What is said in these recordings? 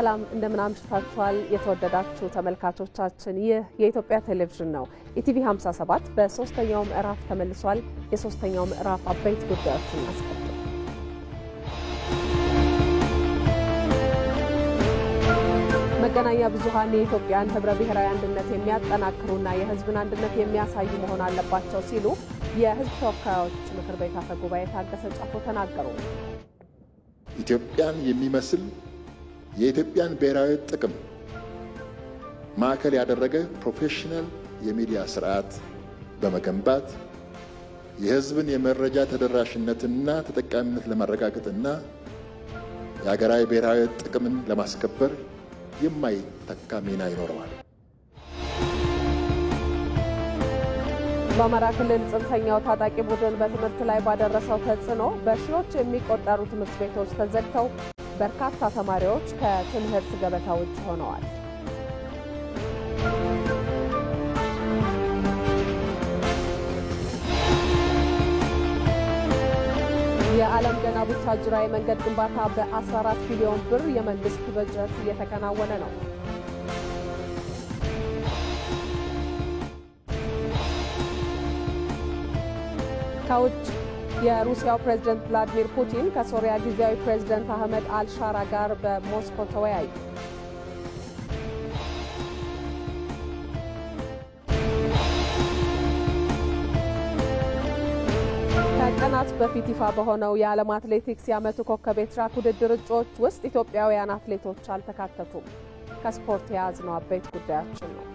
ሰላም እንደምን አምሽታችኋል የተወደዳችሁ ተመልካቾቻችን ይህ የኢትዮጵያ ቴሌቪዥን ነው ኢቲቪ 57 በሶስተኛው ምዕራፍ ተመልሷል የሶስተኛው ምዕራፍ አበይት ጉዳዮችን አስቀድመን መገናኛ ብዙሃን የኢትዮጵያን ህብረ ብሔራዊ አንድነት የሚያጠናክሩና የህዝብን አንድነት የሚያሳዩ መሆን አለባቸው ሲሉ የህዝብ ተወካዮች ምክር ቤት አፈ ጉባኤ ታገሰ ጫፎ ተናገሩ። ኢትዮጵያን የሚመስል የኢትዮጵያን ብሔራዊ ጥቅም ማዕከል ያደረገ ፕሮፌሽናል የሚዲያ ስርዓት በመገንባት የህዝብን የመረጃ ተደራሽነትና ተጠቃሚነት ለማረጋገጥና የሀገራዊ ብሔራዊ ጥቅምን ለማስከበር የማይተካ ሚና ይኖረዋል። በአማራ ክልል ጽንፈኛው ታጣቂ ቡድን በትምህርት ላይ ባደረሰው ተጽዕኖ በሺዎች የሚቆጠሩ ትምህርት ቤቶች ተዘግተው በርካታ ተማሪዎች ከትምህርት ገበታ ውጭ ሆነዋል። የዓለም ገና ቡታጅራ የመንገድ ግንባታ በ14 ቢሊዮን ብር የመንግስት በጀት እየተከናወነ ነው። ከውጭ የሩሲያው ፕሬዝዳንት ቭላዲሚር ፑቲን ከሶሪያ ጊዜያዊ ፕሬዝዳንት አህመድ አልሻራ ጋር በሞስኮ ተወያዩ። ከቀናት በፊት ይፋ በሆነው የዓለም አትሌቲክስ የዓመቱ ኮከብ የትራክ ውድድር እጩዎች ውስጥ ኢትዮጵያውያን አትሌቶች አልተካተቱም። ከስፖርት የያዝነው አበይት ጉዳያችን ነው።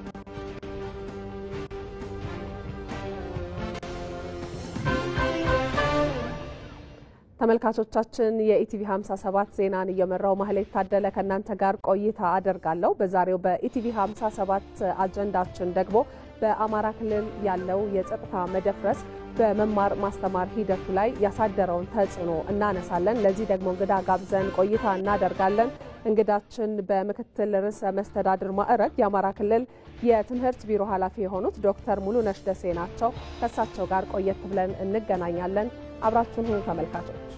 ተመልካቾቻችን የኢቲቪ 57 ዜናን እየመራው ማህሌት ታደለ ከናንተ ጋር ቆይታ አደርጋለሁ። በዛሬው በኢቲቪ 57 አጀንዳችን ደግሞ በአማራ ክልል ያለው የጸጥታ መደፍረስ በመማር ማስተማር ሂደቱ ላይ ያሳደረውን ተጽዕኖ እናነሳለን። ለዚህ ደግሞ እንግዳ ጋብዘን ቆይታ እናደርጋለን። እንግዳችን በምክትል ርዕሰ መስተዳድር ማዕረግ የአማራ ክልል የትምህርት ቢሮ ኃላፊ የሆኑት ዶክተር ሙሉነሽ ደሴ ናቸው። ከእሳቸው ጋር ቆየት ብለን እንገናኛለን። አብራችሁን ሁኑ ተመልካቾች።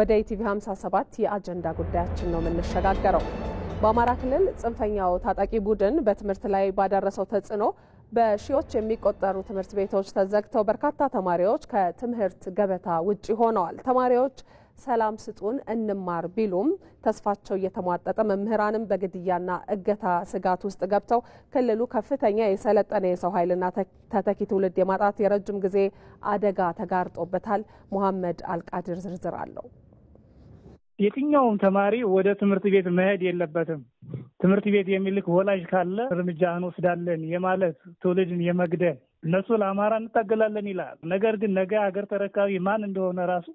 ወደ ኢቲቪ 57 የአጀንዳ ጉዳያችን ነው የምንሸጋገረው። በአማራ ክልል ጽንፈኛው ታጣቂ ቡድን በትምህርት ላይ ባደረሰው ተጽዕኖ በሺዎች የሚቆጠሩ ትምህርት ቤቶች ተዘግተው በርካታ ተማሪዎች ከትምህርት ገበታ ውጪ ሆነዋል። ተማሪዎች ሰላም ስጡን እንማር ቢሉም ተስፋቸው እየተሟጠጠ መምህራንም በግድያና እገታ ስጋት ውስጥ ገብተው ክልሉ ከፍተኛ የሰለጠነ የሰው ኃይልና ተተኪ ትውልድ የማጣት የረጅም ጊዜ አደጋ ተጋርጦበታል። መሐመድ አልቃድር ዝርዝር አለው። የትኛውም ተማሪ ወደ ትምህርት ቤት መሄድ የለበትም። ትምህርት ቤት የሚልክ ወላጅ ካለ እርምጃ እንወስዳለን የማለት ትውልድን የመግደል እነሱ ለአማራ እንታገላለን ይላል። ነገር ግን ነገ ሀገር ተረካቢ ማን እንደሆነ ራሱ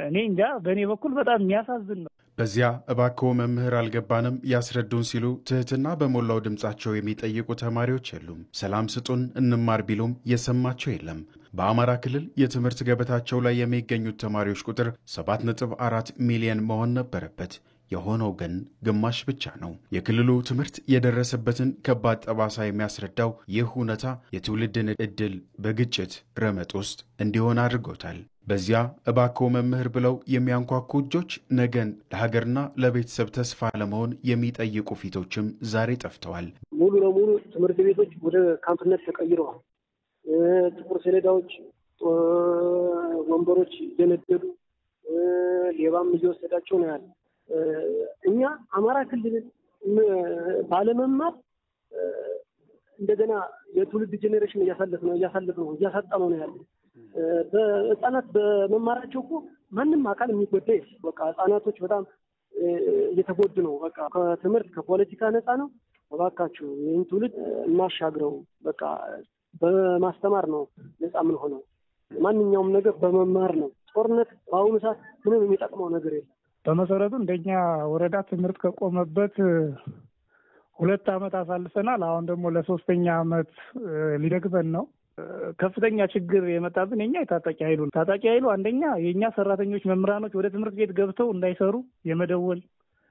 እኔ እንጃ። በእኔ በኩል በጣም የሚያሳዝን ነው። በዚያ እባክዎ መምህር አልገባንም ያስረዱን ሲሉ ትህትና በሞላው ድምጻቸው የሚጠይቁ ተማሪዎች የሉም። ሰላም ስጡን እንማር ቢሉም የሰማቸው የለም። በአማራ ክልል የትምህርት ገበታቸው ላይ የሚገኙት ተማሪዎች ቁጥር 7.4 ሚሊዮን መሆን ነበረበት። የሆነው ግን ግማሽ ብቻ ነው። የክልሉ ትምህርት የደረሰበትን ከባድ ጠባሳ የሚያስረዳው ይህ እውነታ የትውልድን ዕድል በግጭት ረመጥ ውስጥ እንዲሆን አድርጎታል። በዚያ እባክዎ መምህር ብለው የሚያንኳኩ እጆች ነገን ለሀገርና ለቤተሰብ ተስፋ ለመሆን የሚጠይቁ ፊቶችም ዛሬ ጠፍተዋል። ሙሉ ለሙሉ ትምህርት ቤቶች ወደ ካምፕነት ተቀይረዋል። ጥቁር ሰሌዳዎች፣ ወንበሮች እየነደዱ ሌባም እየወሰዳቸው ነው ያለ። እኛ አማራ ክልል ባለመማር እንደገና የትውልድ ጄኔሬሽን እያሳጣነው ነው ያለ። በህፃናት በመማራቸው እኮ ማንም አካል የሚጎዳ የለም። በቃ ህፃናቶች በጣም እየተጎዱ ነው። በቃ ከትምህርት ከፖለቲካ ነፃ ነው። እባካችሁ ይህን ትውልድ እናሻግረው። በቃ በማስተማር ነው ነፃ ምን ሆነው ማንኛውም ነገር በመማር ነው። ጦርነት በአሁኑ ሰዓት ምንም የሚጠቅመው ነገር የለም። በመሰረቱ እንደኛ ወረዳ ትምህርት ከቆመበት 2 ዓመት አሳልፈናል። አሁን ደግሞ ለ3ኛ ዓመት ሊደግፈን ነው። ከፍተኛ ችግር የመጣብን የኛ ታጣቂ ኃይሉ አንደኛ የኛ ሰራተኞች መምህራኖች ወደ ትምህርት ቤት ገብተው እንዳይሰሩ የመደወል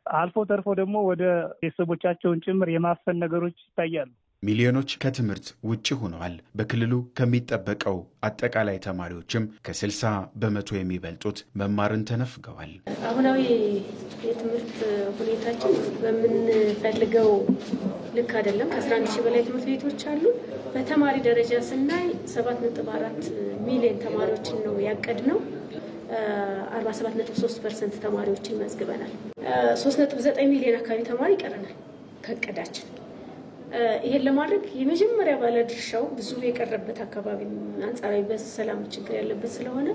አልፎ ተርፎ ደግሞ ወደ ቤተሰቦቻቸውን ጭምር የማፈን ነገሮች ይታያሉ። ሚሊዮኖች ከትምህርት ውጪ ሆነዋል። በክልሉ ከሚጠበቀው አጠቃላይ ተማሪዎችም ከ60 በመቶ የሚበልጡት መማርን ተነፍገዋል። አሁናዊ የትምህርት ሁኔታችን በምንፈልገው ልክ አይደለም። 11,000 በላይ ትምህርት ቤቶች አሉ። በተማሪ ደረጃ ስናይ 7.4 ሚሊዮን ተማሪዎችን ነው ያቀድነው። 47.3% ተማሪዎችን መዝግበናል። 3.9 ሚሊዮን አካባቢ ተማሪ ይቀረናል ከእቅዳችን። ይሄን ለማድረግ የመጀመሪያ ባለድርሻው ብዙ የቀረበት አካባቢ አንጻራዊ በሰላም ችግር ያለበት ስለሆነ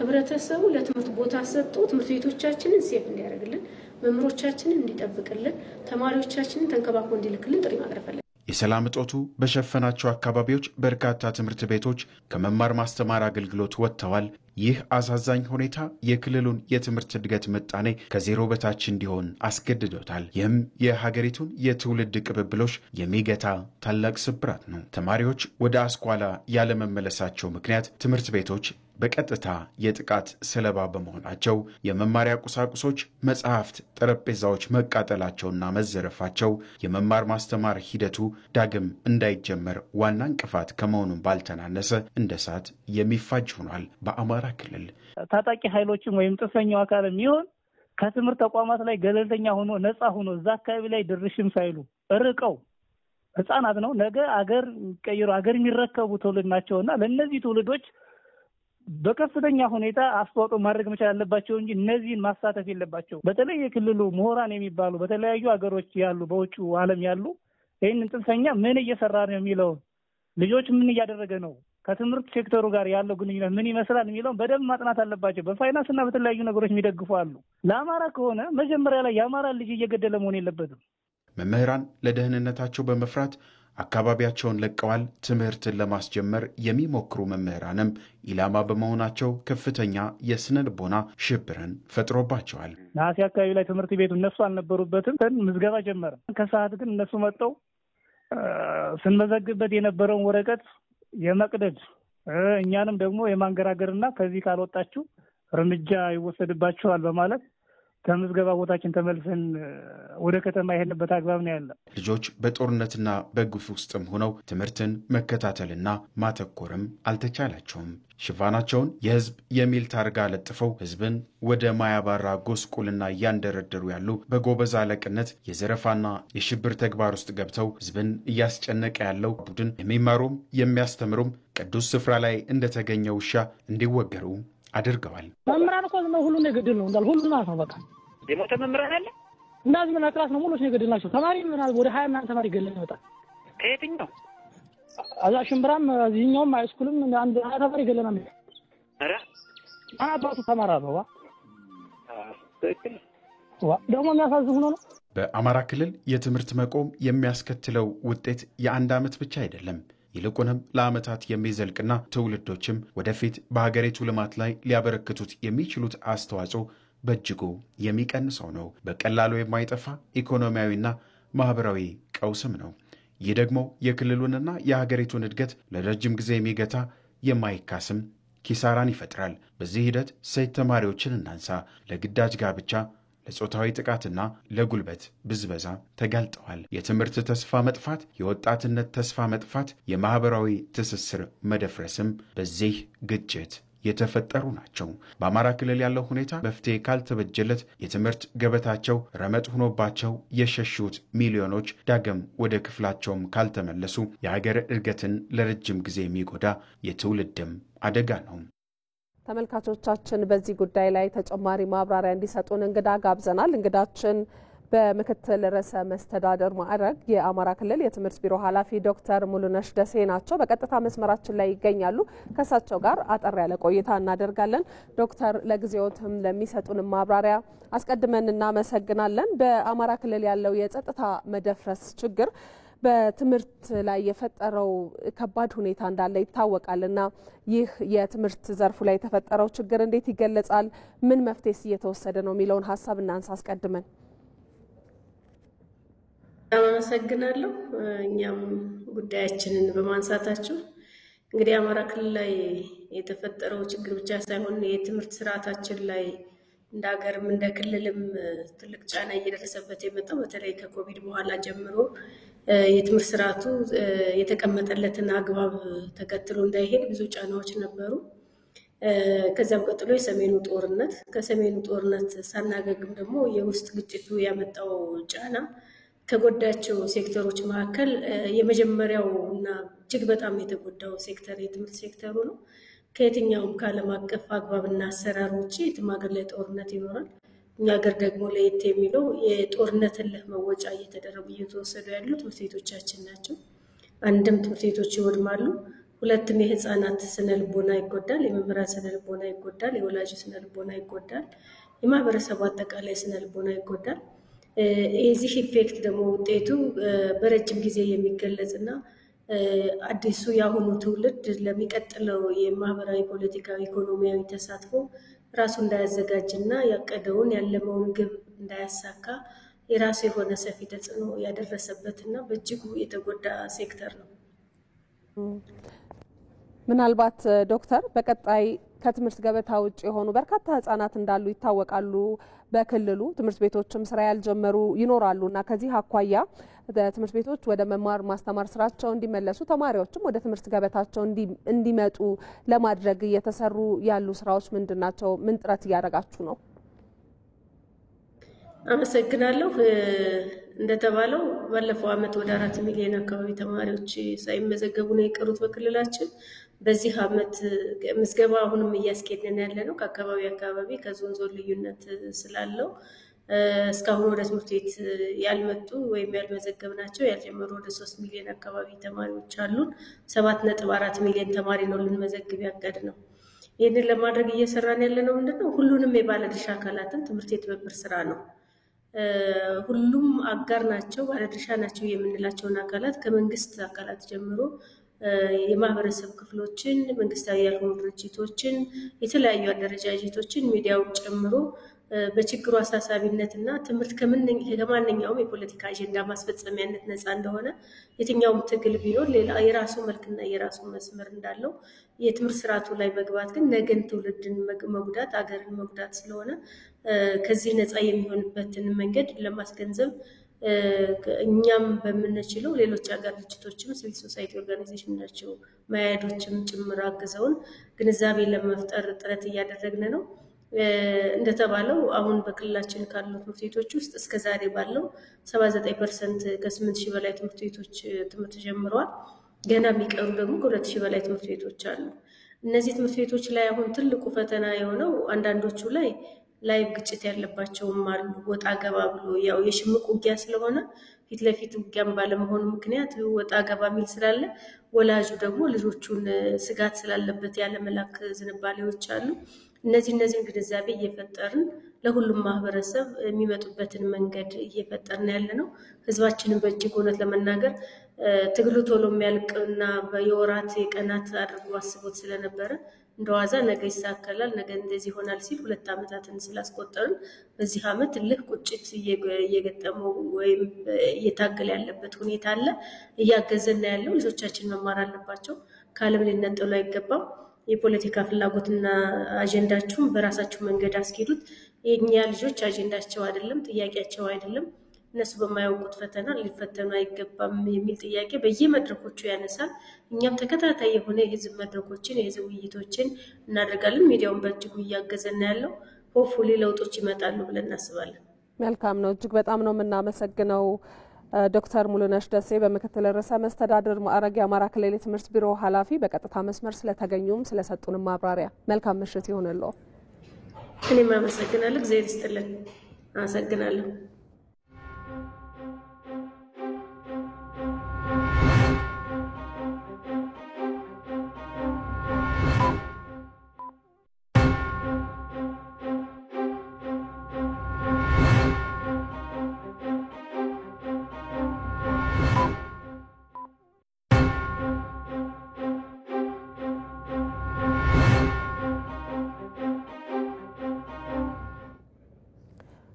ህብረተሰቡ ለትምህርት ቦታ ሰጥቶ ትምህርት ቤቶቻችንን ሴፍ እንዲያደርግልን፣ መምህሮቻችንን እንዲጠብቅልን፣ ተማሪዎቻችንን ተንከባክቦ እንዲልክልን ጥሪ ማቅረብ አለብን። የሰላም እጦቱ በሸፈናቸው አካባቢዎች በርካታ ትምህርት ቤቶች ከመማር ማስተማር አገልግሎት ወጥተዋል። ይህ አሳዛኝ ሁኔታ የክልሉን የትምህርት እድገት ምጣኔ ከዜሮ በታች እንዲሆን አስገድዶታል። ይህም የሀገሪቱን የትውልድ ቅብብሎች የሚገታ ታላቅ ስብራት ነው። ተማሪዎች ወደ አስኳላ ያለመመለሳቸው ምክንያት ትምህርት ቤቶች በቀጥታ የጥቃት ሰለባ በመሆናቸው የመማሪያ ቁሳቁሶች፣ መጽሐፍት፣ ጠረጴዛዎች መቃጠላቸውና መዘረፋቸው የመማር ማስተማር ሂደቱ ዳግም እንዳይጀመር ዋና እንቅፋት ከመሆኑም ባልተናነሰ እንደ እሳት የሚፋጅ ሆኗል። በአማራ ክልል ታጣቂ ኃይሎችም ወይም ጥሰኛው አካልም ይሁን ከትምህርት ተቋማት ላይ ገለልተኛ ሆኖ ነፃ ሆኖ እዛ አካባቢ ላይ ድርሽም ሳይሉ እርቀው ህፃናት ነው ነገ አገር ቀይሮ አገር የሚረከቡ ትውልድ ናቸውና ለነዚህ ትውልዶች በከፍተኛ ሁኔታ አስተዋጽኦ ማድረግ መቻል አለባቸው እንጂ እነዚህን ማሳተፍ የለባቸው። በተለይ የክልሉ ምሁራን የሚባሉ በተለያዩ ሀገሮች ያሉ በውጭ ዓለም ያሉ ይህንን ጥንሰኛ ምን እየሰራ ነው የሚለው ልጆች ምን እያደረገ ነው ከትምህርት ሴክተሩ ጋር ያለው ግንኙነት ምን ይመስላል የሚለው በደንብ ማጥናት አለባቸው። በፋይናንስና በተለያዩ ነገሮች የሚደግፉ አሉ። ለአማራ ከሆነ መጀመሪያ ላይ የአማራ ልጅ እየገደለ መሆን የለበትም። መምህራን ለደህንነታቸው በመፍራት አካባቢያቸውን ለቀዋል። ትምህርትን ለማስጀመር የሚሞክሩ መምህራንም ኢላማ በመሆናቸው ከፍተኛ የስነ ልቦና ሽብርን ፈጥሮባቸዋል። ነሐሴ አካባቢ ላይ ትምህርት ቤቱ እነሱ አልነበሩበትም፣ ምዝገባ ጀመረ። ከሰዓት ግን እነሱ መጥተው ስንመዘግበት የነበረውን ወረቀት የመቅደድ እኛንም ደግሞ የማንገራገርና ከዚህ ካልወጣችሁ እርምጃ ይወሰድባችኋል በማለት ከምዝገባ ቦታችን ተመልሰን ወደ ከተማ የሄድንበት አግባብ ነው ያለ። ልጆች በጦርነትና በግፍ ውስጥም ሆነው ትምህርትን መከታተልና ማተኮርም አልተቻላቸውም። ሽፋናቸውን የህዝብ የሚል ታርጋ ለጥፈው ህዝብን ወደ ማያባራ ጎስቁልና እያንደረደሩ ያሉ በጎበዝ አለቅነት የዘረፋና የሽብር ተግባር ውስጥ ገብተው ህዝብን እያስጨነቀ ያለው ቡድን የሚማሩም የሚያስተምሩም ቅዱስ ስፍራ ላይ እንደተገኘ ውሻ እንዲወገሩ አድርገዋል። መምህራን እኮ ነው ሁሉ ነገር ነው እንዳል ሁሉ ማለት ነው። በቃ የሞተ መምህራን አለ እንዳዚህ ምን ክላስ ነው ሙሉስ ነገር ናቸው። ተማሪ ምን ወደ 20 ምናምን ተማሪ ገለለ ይወጣል። ከየትኛው አዛ ሽምብራም እዚህኛውም ሃይስኩልም አንድ ተማሪ ገለና ነው። አረ አባቱ ተማራ ነው ደግሞ የሚያሳዝኑ ነው። በአማራ ክልል የትምህርት መቆም የሚያስከትለው ውጤት የአንድ ዓመት ብቻ አይደለም። ይልቁንም ለዓመታት የሚዘልቅና ትውልዶችም ወደፊት በሀገሪቱ ልማት ላይ ሊያበረክቱት የሚችሉት አስተዋጽኦ በእጅጉ የሚቀንሰው ነው። በቀላሉ የማይጠፋ ኢኮኖሚያዊና ማህበራዊ ቀውስም ነው። ይህ ደግሞ የክልሉንና የሀገሪቱን እድገት ለረጅም ጊዜ የሚገታ የማይካስም ኪሳራን ይፈጥራል። በዚህ ሂደት ሴት ተማሪዎችን እናንሳ። ለግዳጅ ጋብቻ፣ ለጾታዊ ጥቃትና ለጉልበት ብዝበዛ ተጋልጠዋል። የትምህርት ተስፋ መጥፋት፣ የወጣትነት ተስፋ መጥፋት፣ የማህበራዊ ትስስር መደፍረስም በዚህ ግጭት የተፈጠሩ ናቸው። በአማራ ክልል ያለው ሁኔታ መፍትሄ ካልተበጀለት የትምህርት ገበታቸው ረመጥ ሆኖባቸው የሸሹት ሚሊዮኖች ዳግም ወደ ክፍላቸውም ካልተመለሱ የሀገር እድገትን ለረጅም ጊዜ የሚጎዳ የትውልድም አደጋ ነው። ተመልካቾቻችን በዚህ ጉዳይ ላይ ተጨማሪ ማብራሪያ እንዲሰጡን እንግዳ ጋብዘናል። እንግዳችን በምክትል ርዕሰ መስተዳድር ማዕረግ የአማራ ክልል የትምህርት ቢሮ ኃላፊ ዶክተር ሙሉነሽ ደሴ ናቸው። በቀጥታ መስመራችን ላይ ይገኛሉ። ከሳቸው ጋር አጠር ያለ ቆይታ እናደርጋለን። ዶክተር ለጊዜዎትም ለሚሰጡን ማብራሪያ አስቀድመን እናመሰግናለን። በአማራ ክልል ያለው የጸጥታ መደፍረስ ችግር በትምህርት ላይ የፈጠረው ከባድ ሁኔታ እንዳለ ይታወቃልና ይህ የትምህርት ዘርፉ ላይ የተፈጠረው ችግር እንዴት ይገለጻል? ምን መፍትሄስ እየተወሰደ ነው የሚለውን ሀሳብ እናንሳ አስቀድመን። አመሰግናለሁ። እኛም ጉዳያችንን በማንሳታችሁ እንግዲህ አማራ ክልል ላይ የተፈጠረው ችግር ብቻ ሳይሆን የትምህርት ስርዓታችን ላይ እንደ ሀገርም እንደ ክልልም ትልቅ ጫና እየደረሰበት የመጣው በተለይ ከኮቪድ በኋላ ጀምሮ የትምህርት ስርዓቱ የተቀመጠለትን አግባብ ተከትሎ እንዳይሄድ ብዙ ጫናዎች ነበሩ። ከዛም ቀጥሎ የሰሜኑ ጦርነት፣ ከሰሜኑ ጦርነት ሳናገግም ደግሞ የውስጥ ግጭቱ ያመጣው ጫና ከጎዳቸው ሴክተሮች መካከል የመጀመሪያው እና እጅግ በጣም የተጎዳው ሴክተር የትምህርት ሴክተሩ ነው። ከየትኛውም ከዓለም አቀፍ አግባብና አሰራር ውጭ የትም ሀገር ላይ ጦርነት ይኖራል። እኛ ሀገር ደግሞ ለየት የሚለው የጦርነት እልህ መወጫ እየተደረጉ እየተወሰዱ ያሉ ትምህርት ቤቶቻችን ናቸው። አንድም ትምህርት ቤቶች ይወድማሉ፣ ሁለትም የህፃናት ስነ ልቦና ይጎዳል፣ የመምህራን ስነ ልቦና ይጎዳል፣ የወላጅ ስነ ልቦና ይጎዳል፣ የማህበረሰቡ አጠቃላይ ስነ ልቦና ይጎዳል። የዚህ ኢፌክት ደግሞ ውጤቱ በረጅም ጊዜ የሚገለጽና አዲሱ የአሁኑ ትውልድ ለሚቀጥለው የማህበራዊ፣ ፖለቲካዊ፣ ኢኮኖሚያዊ ተሳትፎ ራሱ እንዳያዘጋጅና ያቀደውን ያለመውን ግብ እንዳያሳካ የራሱ የሆነ ሰፊ ተጽዕኖ ያደረሰበትና በእጅጉ የተጎዳ ሴክተር ነው። ምናልባት ዶክተር በቀጣይ ከትምህርት ገበታ ውጭ የሆኑ በርካታ ህጻናት እንዳሉ ይታወቃሉ። በክልሉ ትምህርት ቤቶችም ስራ ያልጀመሩ ይኖራሉና ከዚህ አኳያ ትምህርት ቤቶች ወደ መማር ማስተማር ስራቸው እንዲመለሱ ተማሪዎችም ወደ ትምህርት ገበታቸው እንዲመጡ ለማድረግ እየተሰሩ ያሉ ስራዎች ምንድናቸው? ምን ጥረት እያደረጋችሁ ነው? አመሰግናለሁ። እንደተባለው ባለፈው አመት ወደ 4 ሚሊዮን አካባቢ ተማሪዎች ሳይመዘገቡ ነው የቀሩት በክልላችን። በዚህ አመት ምዝገባ አሁንም እያስኬድን ያለ ነው። ከአካባቢ ከዞን ልዩነት ስላለው እስካሁን ወደ ትምህርት ቤት ያልመጡ ወይም ያልመዘገብናቸው ያልጀመሩ ወደ 3 ሚሊዮን አካባቢ ተማሪዎች አሉን። 7.4 ሚሊዮን ተማሪ ነው ልንመዘግብ ያቀድነው። ይህንን ለማድረግ እየሰራን ያለ ነው ምንድነው? ሁሉንም የባለድርሻ አካላትን ትምህርት የትብብር ስራ ነው። ሁሉም አጋር ናቸው፣ ባለድርሻ ናቸው የምንላቸውን አካላት ከመንግስት አካላት ጀምሮ የማህበረሰብ ክፍሎችን፣ መንግስታዊ ያልሆኑ ድርጅቶችን፣ የተለያዩ አደረጃጀቶችን፣ ሚዲያውን ጨምሮ በችግሩ አሳሳቢነትና ትምህርት ከማንኛውም የፖለቲካ አጀንዳ ማስፈጸሚያነት ነፃ እንደሆነ የትኛውም ትግል ቢኖር ሌላ የራሱ መልክና የራሱ መስመር እንዳለው የትምህርት ስርዓቱ ላይ መግባት ግን ነገን ትውልድን መጉዳት አገርን መጉዳት ስለሆነ ከዚህ ነፃ የሚሆንበትን መንገድ ለማስገንዘብ እኛም በመነችለው ሌሎች አጋር ድርጅቶችም ሲቪል ሶሳይቲ ኦርጋናይዜሽን ናቸው ማያዶችም ጭምር አግዘውን ግንዛቤ ለመፍጠር ጥረት እያደረግን ነው። እንደተባለው አሁን በክልላችን ካሉ ትምህርት ቤቶች ውስጥ እስከ ዛሬ ባለው 79% ከ8000 በላይ ትምህርት ቤቶች ትምህርት ጀምረዋል። ገና የሚቀሩ ደግሞ ከ2000 በላይ ትምህርት ቤቶች አሉ። እነዚህ ትምህርት ቤቶች ላይ አሁን ትልቁ ፈተና የሆነው አንዳንዶቹ ላይ ግጭት ያለባቸውም አሉ። ወጣ ገባ ብሎ ያው የሽምቅ ውጊያ ስለሆነ ፊት ለፊት ውጊያም ባለመሆኑ ምክንያት ወጣ ገባ የሚል ስላለ ወላጁ ደግሞ ልጆቹን ስጋት ስላለበት ያለ መላክ ዝንባሌዎች አሉ። እነዚህን ግንዛቤ እየፈጠርን ለሁሉም ማህበረሰብ የሚመጡበትን መንገድ እየፈጠርን ያለ ነው። ህዝባችንን በእጅግ እውነት ለመናገር ትግሉ ቶሎ የሚያልቅና የወራት የቀናት አድርጎ አስቦት ስለነበረ እንደዋዛ ነገ ይሳካላል ነገ እንደዚህ ይሆናል ሲል 2 ዓመታትን ስላስቆጠርን በዚህ አመት ትልቅ ቁጭት እየገጠመው ወይም እየታገለ ያለበት ሁኔታ አለ። እያገዘና ያለው ልጆቻችን መማር አለባቸው፣ ከዓለም ሊነጠሉ አይገባም። የፖለቲካ ፍላጎትና አጀንዳቸውን በራሳቸው መንገድ አስኬዱት። የኛ ልጆች አጀንዳቸው አይደለም፣ ጥያቄያቸው አይደለም። እነሱ በማያውቁት ፈተና ሊፈተኑ አይገባም የሚል ጥያቄ በየመድረኮቹ ያነሳል። እኛም ተከታታይ የሆነ የህዝብ መድረኮችን የህዝብ ውይይቶችን እናደርጋለን። ሚዲያውን በእጅጉ እያገዘና ያለው ሆፕፉሊ ለውጦች ይመጣሉ ብለን እናስባለን። መልካም ነው። እጅግ በጣም ነው የምናመሰግነው ዶክተር ሙሉነሽ ደሴ በምክትል ርዕሰ መስተዳድር ማዕረግ የአማራ ክልል የትምህርት ቢሮ ኃላፊ በቀጥታ መስመር ስለተገኙም ስለሰጡን ማብራሪያ መልካም ምሽት ይሁንልዎ። እኔም አመሰግናለሁ። እግዚአብሔር ይስጥልን። አመሰግናለሁ።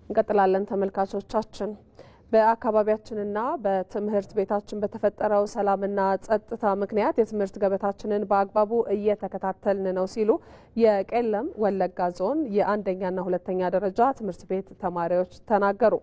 እንቀጥላለን ተመልካቾቻችን። በአካባቢያችንና በትምህርት ቤታችን በተፈጠረው ሰላምና ጸጥታ ምክንያት የትምህርት ገበታችንን በአግባቡ እየተከታተልን ነው ሲሉ የቄለም ወለጋ ዞን የአንደኛና ሁለተኛ ደረጃ ትምህርት ቤት ተማሪዎች ተናገሩ።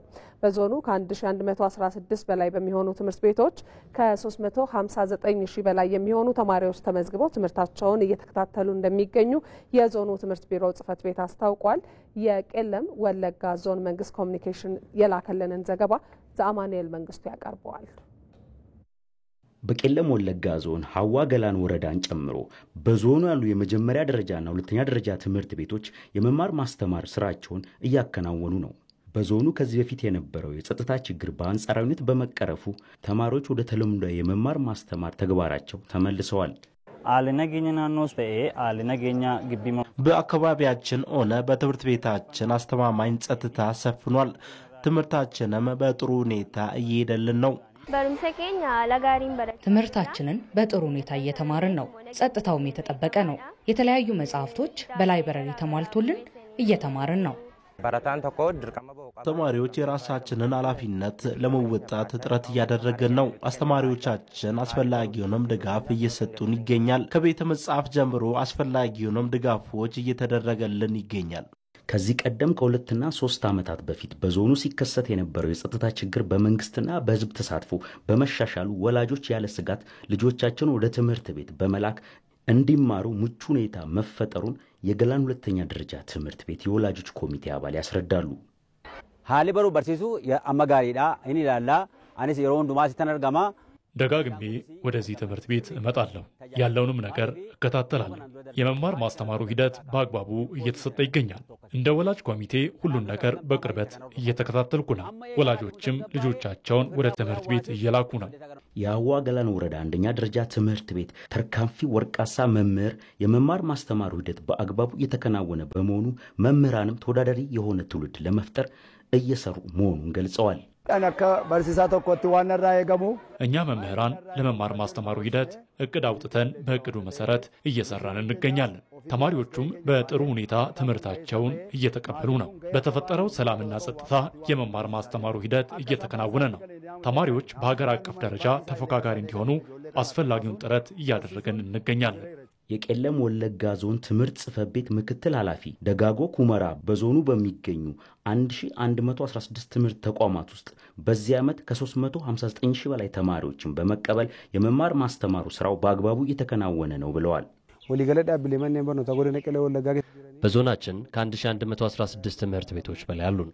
በዞኑ ከ1116 በላይ በሚሆኑ ትምህርት ቤቶች ከ359 ሺህ በላይ የሚሆኑ ተማሪዎች ተመዝግበው ትምህርታቸውን እየተከታተሉ እንደሚገኙ የዞኑ ትምህርት ቢሮ ጽሕፈት ቤት አስታውቋል። የቄለም ወለጋ ዞን መንግስት ኮሚኒኬሽን የላከልንን ዘገባ ዘአማኑኤል መንግስቱ ያቀርበዋል። በቄለም ወለጋ ዞን ሀዋ ገላን ወረዳን ጨምሮ በዞኑ ያሉ የመጀመሪያ ደረጃና ሁለተኛ ደረጃ ትምህርት ቤቶች የመማር ማስተማር ስራቸውን እያከናወኑ ነው። በዞኑ ከዚህ በፊት የነበረው የጸጥታ ችግር በአንጻራዊነት በመቀረፉ ተማሪዎች ወደ ተለምዶ የመማር ማስተማር ተግባራቸው ተመልሰዋል። በአካባቢያችን ሆነ በትምህርት ቤታችን አስተማማኝ ጸጥታ ሰፍኗል። ትምህርታችንም በጥሩ ሁኔታ እየሄደልን ነው። ትምህርታችንን በጥሩ ሁኔታ እየተማርን ነው። ጸጥታውም የተጠበቀ ነው። የተለያዩ መጽሐፍቶች በላይብረሪ ተሟልቶልን እየተማርን ነው። ተማሪዎች የራሳችንን ኃላፊነት ለመወጣት ጥረት እያደረግን ነው። አስተማሪዎቻችን አስፈላጊውንም ድጋፍ እየሰጡን ይገኛል። ከቤተ መጽሐፍ ጀምሮ አስፈላጊውንም ድጋፎች እየተደረገልን ይገኛል። ከዚህ ቀደም ከ2 እና 3 ዓመታት በፊት በዞኑ ሲከሰት የነበረው የጸጥታ ችግር በመንግስትና በህዝብ ተሳትፎ በመሻሻሉ ወላጆች ያለ ስጋት ልጆቻቸውን ወደ ትምህርት ቤት በመላክ እንዲማሩ ምቹ ሁኔታ መፈጠሩን የገላን ሁለተኛ ደረጃ ትምህርት ቤት የወላጆች ኮሚቴ አባል ያስረዳሉ። ሃሊበሩ በርሲሱ የአመጋሪዳ እኒላላ አንስ የሮንዱ ማስተነርጋማ ደጋግሜ ወደዚህ ትምህርት ቤት እመጣለሁ። ያለውንም ነገር እከታተላለሁ። የመማር ማስተማሩ ሂደት በአግባቡ እየተሰጠ ይገኛል። እንደ ወላጅ ኮሚቴ ሁሉን ነገር በቅርበት እየተከታተልኩ ነው። ወላጆችም ልጆቻቸውን ወደ ትምህርት ቤት እየላኩ ነው። የሀዋ ገላን ወረዳ አንደኛ ደረጃ ትምህርት ቤት ተርካንፊ ወርቃሳ መምህር የመማር ማስተማሩ ሂደት በአግባቡ እየተከናወነ በመሆኑ መምህራንም ተወዳዳሪ የሆነ ትውልድ ለመፍጠር እየሰሩ መሆኑን ገልጸዋል። እኛ መምህራን ለመማር ማስተማሩ ሂደት እቅድ አውጥተን በእቅዱ መሰረት እየሰራን እንገኛለን። ተማሪዎቹም በጥሩ ሁኔታ ትምህርታቸውን እየተቀበሉ ነው። በተፈጠረው ሰላምና ጸጥታ የመማር ማስተማሩ ሂደት እየተከናወነ ነው። ተማሪዎች በሀገር አቀፍ ደረጃ ተፎካካሪ እንዲሆኑ አስፈላጊውን ጥረት እያደረገን እንገኛለን። የቄለም ወለጋ ዞን ትምህርት ጽሕፈት ቤት ምክትል ኃላፊ ደጋጎ ኩመራ በዞኑ በሚገኙ 1116 ትምህርት ተቋማት ውስጥ በዚህ ዓመት ከ359 ሺህ በላይ ተማሪዎችን በመቀበል የመማር ማስተማሩ ስራው በአግባቡ እየተከናወነ ነው ብለዋል። በዞናችን ከ1116 ትምህርት ቤቶች በላይ አሉን።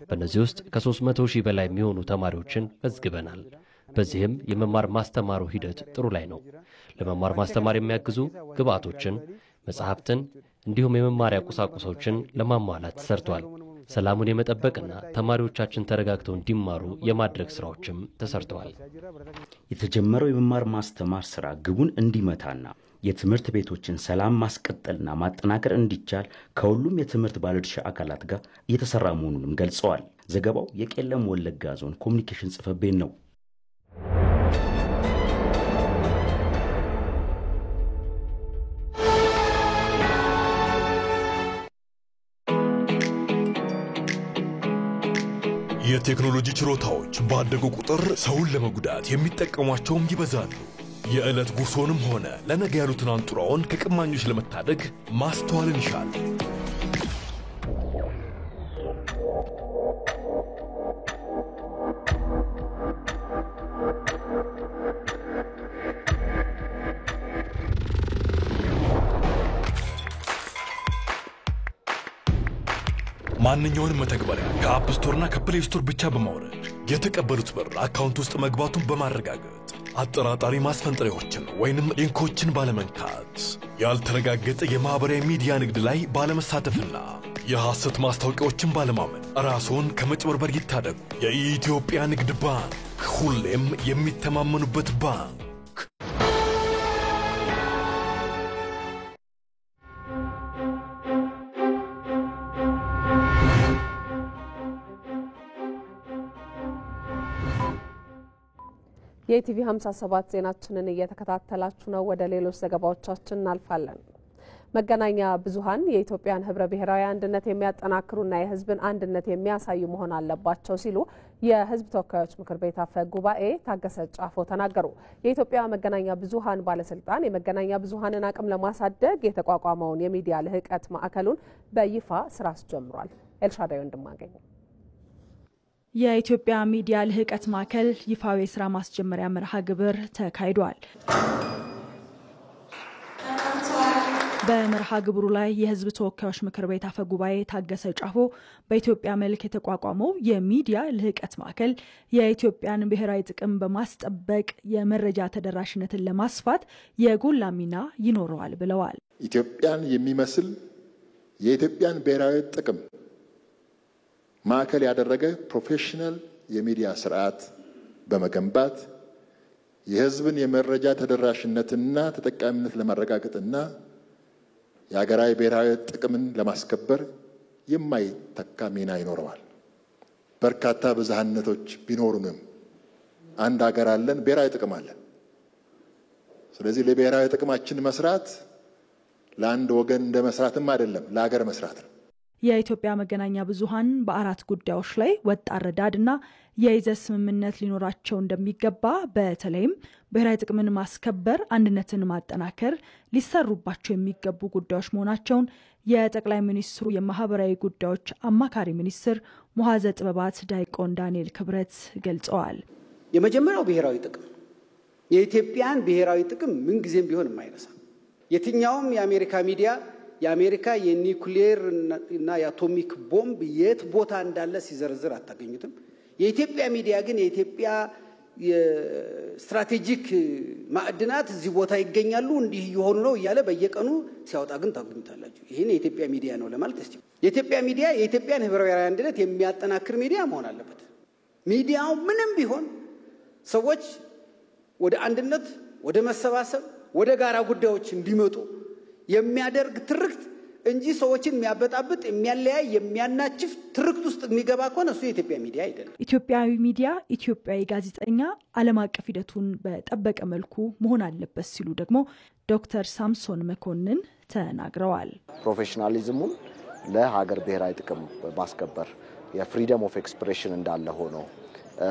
በእነዚህ ውስጥ ከ300 ሺህ በላይ የሚሆኑ ተማሪዎችን መዝግበናል። በዚህም የመማር ማስተማሩ ሂደት ጥሩ ላይ ነው። ለመማር ማስተማር የሚያግዙ ግብዓቶችን፣ መጽሐፍትን እንዲሁም የመማሪያ ቁሳቁሶችን ለማሟላት ተሰርቷል። ሰላሙን የመጠበቅና ተማሪዎቻችን ተረጋግተው እንዲማሩ የማድረግ ስራዎችም ተሰርተዋል። የተጀመረው የመማር ማስተማር ስራ ግቡን እንዲመታና የትምህርት ቤቶችን ሰላም ማስቀጠልና ማጠናከር እንዲቻል ከሁሉም የትምህርት ባለድርሻ አካላት ጋር እየተሰራ መሆኑንም ገልጸዋል። ዘገባው የቄለም ወለጋ ዞን ኮሚኒኬሽን ጽሕፈት ቤት ነው። የቴክኖሎጂ ችሎታዎች ባደጉ ቁጥር ሰውን ለመጉዳት የሚጠቀሟቸውም ይበዛሉ። የዕለት ጉርሶንም ሆነ ለነገ ያሉትን አንጡራውን ከቀማኞች ለመታደግ ማስተዋልን ይሻል። ማንኛውንም መተግበሪያ ከአፕ ስቶርና ከፕሌይ ስቶር ብቻ በማውረድ የተቀበሉት ብር አካውንት ውስጥ መግባቱን በማረጋገጥ አጠራጣሪ ማስፈንጠሪያዎችን ወይንም ሊንኮችን ባለመንካት ያልተረጋገጠ የማህበራዊ ሚዲያ ንግድ ላይ ባለመሳተፍና የሐሰት ማስታወቂያዎችን ባለማመን ራስዎን ከመጭበርበር ይታደጉ። የኢትዮጵያ ንግድ ባንክ ሁሌም የሚተማመኑበት ባንክ። የኢቲቪ 57 ዜናችንን እየተከታተላችሁ ነው። ወደ ሌሎች ዘገባዎቻችን እናልፋለን። መገናኛ ብዙሃን የኢትዮጵያን ህብረ ብሔራዊ አንድነት የሚያጠናክሩና የህዝብን አንድነት የሚያሳዩ መሆን አለባቸው ሲሉ የህዝብ ተወካዮች ምክር ቤት አፈ ጉባኤ ታገሰ ጫፎ ተናገሩ። የኢትዮጵያ መገናኛ ብዙሃን ባለስልጣን የመገናኛ ብዙሃንን አቅም ለማሳደግ የተቋቋመውን የሚዲያ ልህቀት ማዕከሉን በይፋ ስራ አስጀምሯል። ኤልሻዳይ ወንድማገኝ የኢትዮጵያ ሚዲያ ልህቀት ማዕከል ይፋዊ የስራ ማስጀመሪያ መርሃ ግብር ተካሂዷል። በመርሃ ግብሩ ላይ የህዝብ ተወካዮች ምክር ቤት አፈ ጉባኤ ታገሰ ጫፎ በኢትዮጵያ መልክ የተቋቋመው የሚዲያ ልህቀት ማዕከል የኢትዮጵያን ብሔራዊ ጥቅም በማስጠበቅ የመረጃ ተደራሽነትን ለማስፋት የጎላ ሚና ይኖረዋል ብለዋል። ኢትዮጵያን የሚመስል የኢትዮጵያን ብሔራዊ ጥቅም ማዕከል ያደረገ ፕሮፌሽናል የሚዲያ ስርዓት በመገንባት የህዝብን የመረጃ ተደራሽነትና ተጠቃሚነት ለማረጋገጥና የሀገራዊ ብሔራዊ ጥቅምን ለማስከበር የማይተካ ሚና ይኖረዋል። በርካታ ብዝሃነቶች ቢኖሩንም አንድ ሀገር አለን፣ ብሔራዊ ጥቅም አለን። ስለዚህ ለብሔራዊ ጥቅማችን መስራት ለአንድ ወገን እንደ መስራትም አይደለም፣ ለሀገር መስራት ነው። የኢትዮጵያ መገናኛ ብዙሃን በአራት ጉዳዮች ላይ ወጥ አረዳድና የይዘት ስምምነት ሊኖራቸው እንደሚገባ በተለይም ብሔራዊ ጥቅምን ማስከበር፣ አንድነትን ማጠናከር ሊሰሩባቸው የሚገቡ ጉዳዮች መሆናቸውን የጠቅላይ ሚኒስትሩ የማህበራዊ ጉዳዮች አማካሪ ሚኒስትር ሙሐዘ ጥበባት ዳይቆን ዳንኤል ክብረት ገልጸዋል። የመጀመሪያው ብሔራዊ ጥቅም የኢትዮጵያን ብሔራዊ ጥቅም ምን ጊዜም ቢሆን የማይረሳ የትኛውም የአሜሪካ ሚዲያ የአሜሪካ የኒውክሌር እና የአቶሚክ ቦምብ የት ቦታ እንዳለ ሲዘርዝር አታገኙትም። የኢትዮጵያ ሚዲያ ግን የኢትዮጵያ የስትራቴጂክ ማዕድናት እዚህ ቦታ ይገኛሉ እንዲህ ይሆኑ ነው እያለ በየቀኑ ሲያወጣ ግን ታገኙታላችሁ። ይሄን የኢትዮጵያ ሚዲያ ነው ለማለት ያስችላል። የኢትዮጵያ ሚዲያ የኢትዮጵያን ህብረ ብሔራዊ አንድነት የሚያጠናክር ሚዲያ መሆን አለበት። ሚዲያው ምንም ቢሆን ሰዎች ወደ አንድነት፣ ወደ መሰባሰብ፣ ወደ ጋራ ጉዳዮች እንዲመጡ የሚያደርግ ትርክት እንጂ ሰዎችን የሚያበጣብጥ የሚያለያይ የሚያናችፍ ትርክት ውስጥ የሚገባ ከሆነ እሱ የኢትዮጵያ ሚዲያ አይደለም። ኢትዮጵያዊ ሚዲያ ኢትዮጵያዊ ጋዜጠኛ ዓለም አቀፍ ሂደቱን በጠበቀ መልኩ መሆን አለበት ሲሉ ደግሞ ዶክተር ሳምሶን መኮንን ተናግረዋል። ፕሮፌሽናሊዝሙን ለሀገር ብሔራዊ ጥቅም ማስከበር የፍሪደም ኦፍ ኤክስፕሬሽን እንዳለ ሆኖ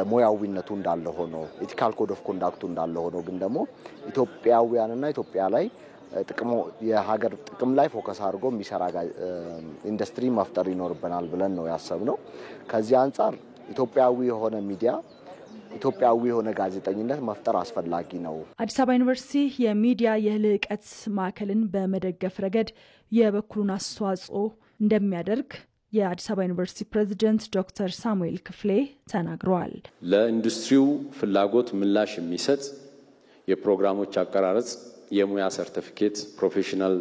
ሙያዊነቱ እንዳለ ሆኖ ኢቲካል ኮድ ኦፍ ኮንዳክቱ እንዳለ ሆኖ ግን ደግሞ ኢትዮጵያውያንና ኢትዮጵያ ላይ ጥቅሙ የሀገር ጥቅም ላይ ፎከስ አድርጎ የሚሰራ ኢንዱስትሪ መፍጠር ይኖርብናል ብለን ነው ያሰብነው። ከዚህ አንፃር ኢትዮጵያዊ የሆነ ሚዲያ ኢትዮጵያዊ የሆነ ጋዜጠኝነት መፍጠር አስፈላጊ ነው። አዲስ አበባ ዩኒቨርሲቲ የሚዲያ የልህቀት ማዕከልን በመደገፍ ረገድ የበኩሉን አስተዋጽኦ እንደሚያደርግ የአዲስ አበባ ዩኒቨርሲቲ ፕሬዝዳንት ዶክተር ሳሙኤል ክፍሌ ተናግረዋል። ለኢንዱስትሪው ፍላጎት ምላሽ የሚሰጥ የፕሮግራሞች አቀራረጽ የሙያ ሰርቲፊኬት ፕሮፌሽናል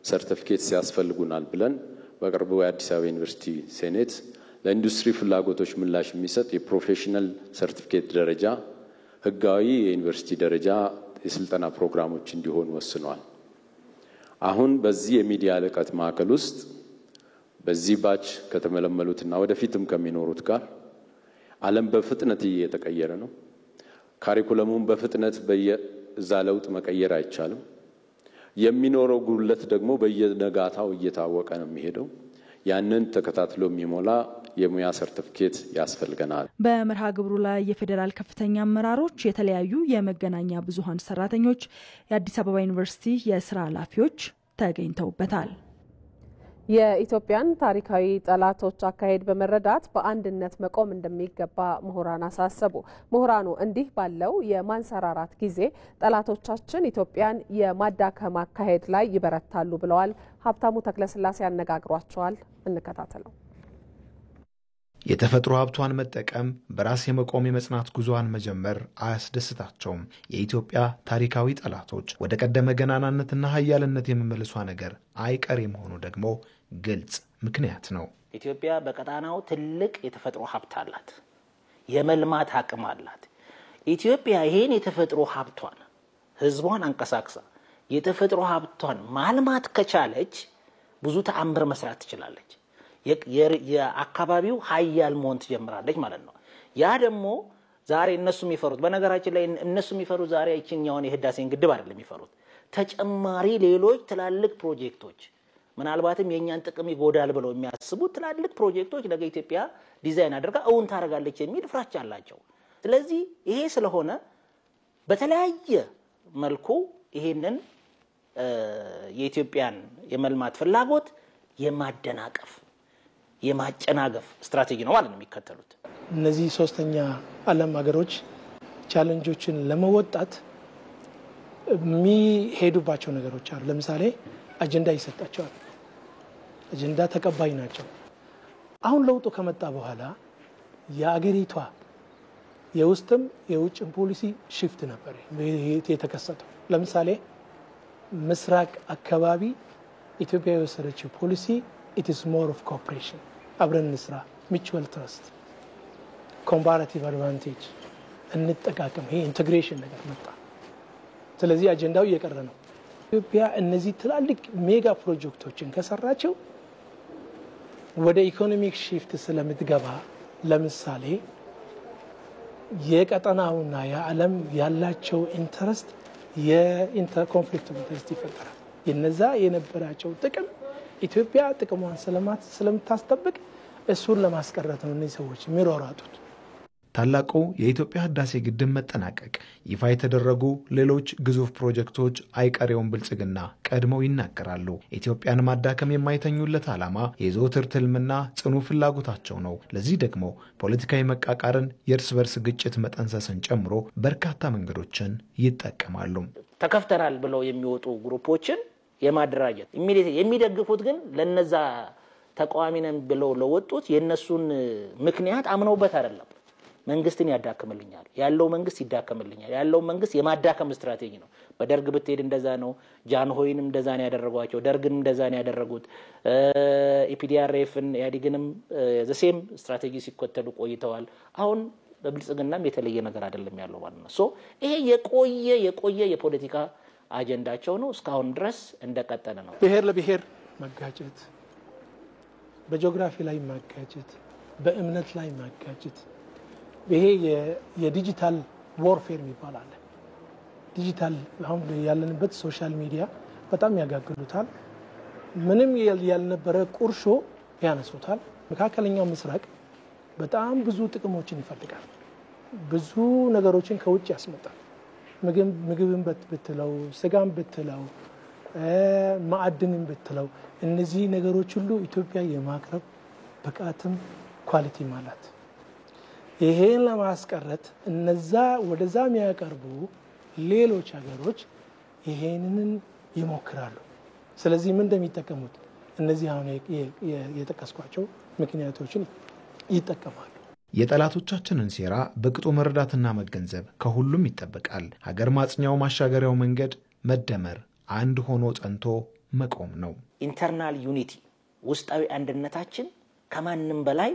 ሰርቲፊኬት ያስፈልጉናል ብለን በቅርቡ የአዲስ አበባ ዩኒቨርሲቲ ሴኔት ለኢንዱስትሪ ፍላጎቶች ምላሽ የሚሰጥ የፕሮፌሽናል ሰርቲፊኬት ደረጃ ህጋዊ የዩኒቨርሲቲ ደረጃ የስልጠና ፕሮግራሞች እንዲሆኑ ወስኗል። አሁን በዚህ የሚዲያ ልህቀት ማዕከል ውስጥ በዚህ ባች ከተመለመሉትና ወደፊትም ከሚኖሩት ጋር ዓለም በፍጥነት እየተቀየረ ነው። ካሪኩለሙን በፍጥነት እዛ ለውጥ መቀየር አይቻልም። የሚኖረው ጉድለት ደግሞ በየነጋታው እየታወቀ ነው የሚሄደው። ያንን ተከታትሎ የሚሞላ የሙያ ሰርቲፊኬት ያስፈልገናል። በመርሃ ግብሩ ላይ የፌዴራል ከፍተኛ አመራሮች፣ የተለያዩ የመገናኛ ብዙሃን ሰራተኞች፣ የአዲስ አበባ ዩኒቨርሲቲ የስራ ኃላፊዎች ተገኝተውበታል። የኢትዮጵያን ታሪካዊ ጠላቶች አካሄድ በመረዳት በአንድነት መቆም እንደሚገባ ምሁራን አሳሰቡ። ምሁራኑ እንዲህ ባለው የማንሰራራት ጊዜ ጠላቶቻችን ኢትዮጵያን የማዳከም አካሄድ ላይ ይበረታሉ ብለዋል። ሀብታሙ ተክለስላሴ ያነጋግሯቸዋል። እንከታተለው። የተፈጥሮ ሀብቷን መጠቀም በራስ የመቆም የመጽናት ጉዞዋን መጀመር አያስደስታቸውም። የኢትዮጵያ ታሪካዊ ጠላቶች ወደ ቀደመ ገናናነትና ሀያልነት የመመለሷ ነገር አይቀሬ መሆኑ ደግሞ ግልጽ ምክንያት ነው። ኢትዮጵያ በቀጣናው ትልቅ የተፈጥሮ ሀብት አላት፣ የመልማት አቅም አላት። ኢትዮጵያ ይሄን የተፈጥሮ ሀብቷን ህዝቧን አንቀሳቅሳ የተፈጥሮ ሀብቷን ማልማት ከቻለች ብዙ ተአምር መስራት ትችላለች። የአካባቢው ሀያል መሆን ትጀምራለች ማለት ነው። ያ ደግሞ ዛሬ እነሱ የሚፈሩት በነገራችን ላይ እነሱ የሚፈሩት ዛሬ እቺኛውን የህዳሴን ግድብ አይደለም የሚፈሩት። ተጨማሪ ሌሎች ትላልቅ ፕሮጀክቶች ምናልባትም የኛን ጥቅም ይጎዳል ብለው የሚያስቡ ትላልቅ ፕሮጀክቶች ነገ ኢትዮጵያ ዲዛይን አድርጋ እውን ታረጋለች የሚል ፍራቻ አላቸው። ስለዚህ ይሄ ስለሆነ በተለያየ መልኩ ይሄንን የኢትዮጵያን የመልማት ፍላጎት የማደናቀፍ የማጨናገፍ ስትራቴጂ ነው ማለት ነው የሚከተሉት። እነዚህ ሶስተኛ ዓለም ሀገሮች ቻሌንጆችን ለመወጣት የሚሄዱባቸው ነገሮች አሉ። ለምሳሌ አጀንዳ ይሰጣቸዋል። አጀንዳ ተቀባይ ናቸው። አሁን ለውጡ ከመጣ በኋላ የአገሪቷ የውስጥም የውጭም ፖሊሲ ሽፍት ነበር የተከሰተው። ለምሳሌ ምስራቅ አካባቢ ኢትዮጵያ የወሰደችው ፖሊሲ it is more of cooperation አብረን እንስራ mutual trust comparative advantage እንጠቃቀም ይሄ ኢንተግሬሽን ነገር መጣ። ስለዚህ አጀንዳው እየቀረ ነው። ኢትዮጵያ እነዚህ ትላልቅ ሜጋ ፕሮጀክቶችን ከሰራቸው ወደ ኢኮኖሚክ ሺፍት ስለምትገባ ለምሳሌ የቀጠናውና የዓለም ያላቸው ኢንተረስት የኢንተር ኮንፍሊክት ኢንተረስት ይፈጠራል። የነዛ የነበራቸው ጥቅም ኢትዮጵያ ጥቅሟን ስለምታስጠብቅ እሱን ለማስቀረት ነው እነዚህ ሰዎች የሚሯሯጡት። ታላቁ የኢትዮጵያ ህዳሴ ግድብ መጠናቀቅ ይፋ የተደረጉ ሌሎች ግዙፍ ፕሮጀክቶች አይቀሬውን ብልጽግና ቀድመው ይናገራሉ። ኢትዮጵያን ማዳከም የማይተኙለት ዓላማ የዘወትር ትልምና ጽኑ ፍላጎታቸው ነው። ለዚህ ደግሞ ፖለቲካዊ መቃቃርን፣ የእርስ በርስ ግጭት መጠንሰስን ጨምሮ በርካታ መንገዶችን ይጠቀማሉ። ተከፍተናል ብለው የሚወጡ ግሩፖችን የማደራጀት የሚደግፉት ግን ለነዛ ተቃዋሚ ነን ብለው ለወጡት የነሱን ምክንያት አምነውበት አይደለም። መንግስትን ያዳክምልኛል ያለው መንግስት ይዳከምልኛል ያለው መንግስት የማዳከም ስትራቴጂ ነው። በደርግ ብትሄድ እንደዛ ነው። ጃንሆይንም እንደዛ ነው ያደረጓቸው። ደርግን እንደዛ ነው ያደረጉት። ኢፒዲአርኤፍን ያዲግንም ዘሴም ስትራቴጂ ሲከተሉ ቆይተዋል። አሁን በብልጽግናም የተለየ ነገር አይደለም ያለው ማለት ነው። ሶ ይሄ የቆየ የፖለቲካ አጀንዳቸው ነው። እስካሁን ድረስ እንደቀጠለ ነው። ብሔር ለብሔር ማጋጨት፣ በጂኦግራፊ ላይ ማጋጨት፣ በእምነት ላይ ማጋጨት ይሄ የዲጂታል ዋርፌር ይባላል። ዲጂታል አሁን ያለንበት ሶሻል ሚዲያ በጣም ያጋግሉታል። ምንም ያልነበረ ቁርሾ ያነሱታል። መካከለኛው ምስራቅ በጣም ብዙ ጥቅሞችን ይፈልጋል። ብዙ ነገሮችን ከውጭ ያስመጣል። ምግብን ብትለው፣ ስጋን ብትለው፣ ማዕድንን ብትለው እነዚህ ነገሮች ሁሉ ኢትዮጵያ የማቅረብ ብቃትም ኳሊቲም አላት። ይሄን ለማስቀረት እነዛ ወደዛ የሚያቀርቡ ሌሎች ሀገሮች ይሄንን ይሞክራሉ። ስለዚህ ምን እንደሚጠቀሙት እነዚህ አሁን የጠቀስኳቸው ምክንያቶችን ይጠቀማሉ። የጠላቶቻችንን ሴራ በቅጡ መረዳትና መገንዘብ ከሁሉም ይጠበቃል። ሀገር ማጽኛው ማሻገሪያው መንገድ መደመር፣ አንድ ሆኖ ጸንቶ መቆም ነው። ኢንተርናል ዩኒቲ ውስጣዊ አንድነታችን ከማንም በላይ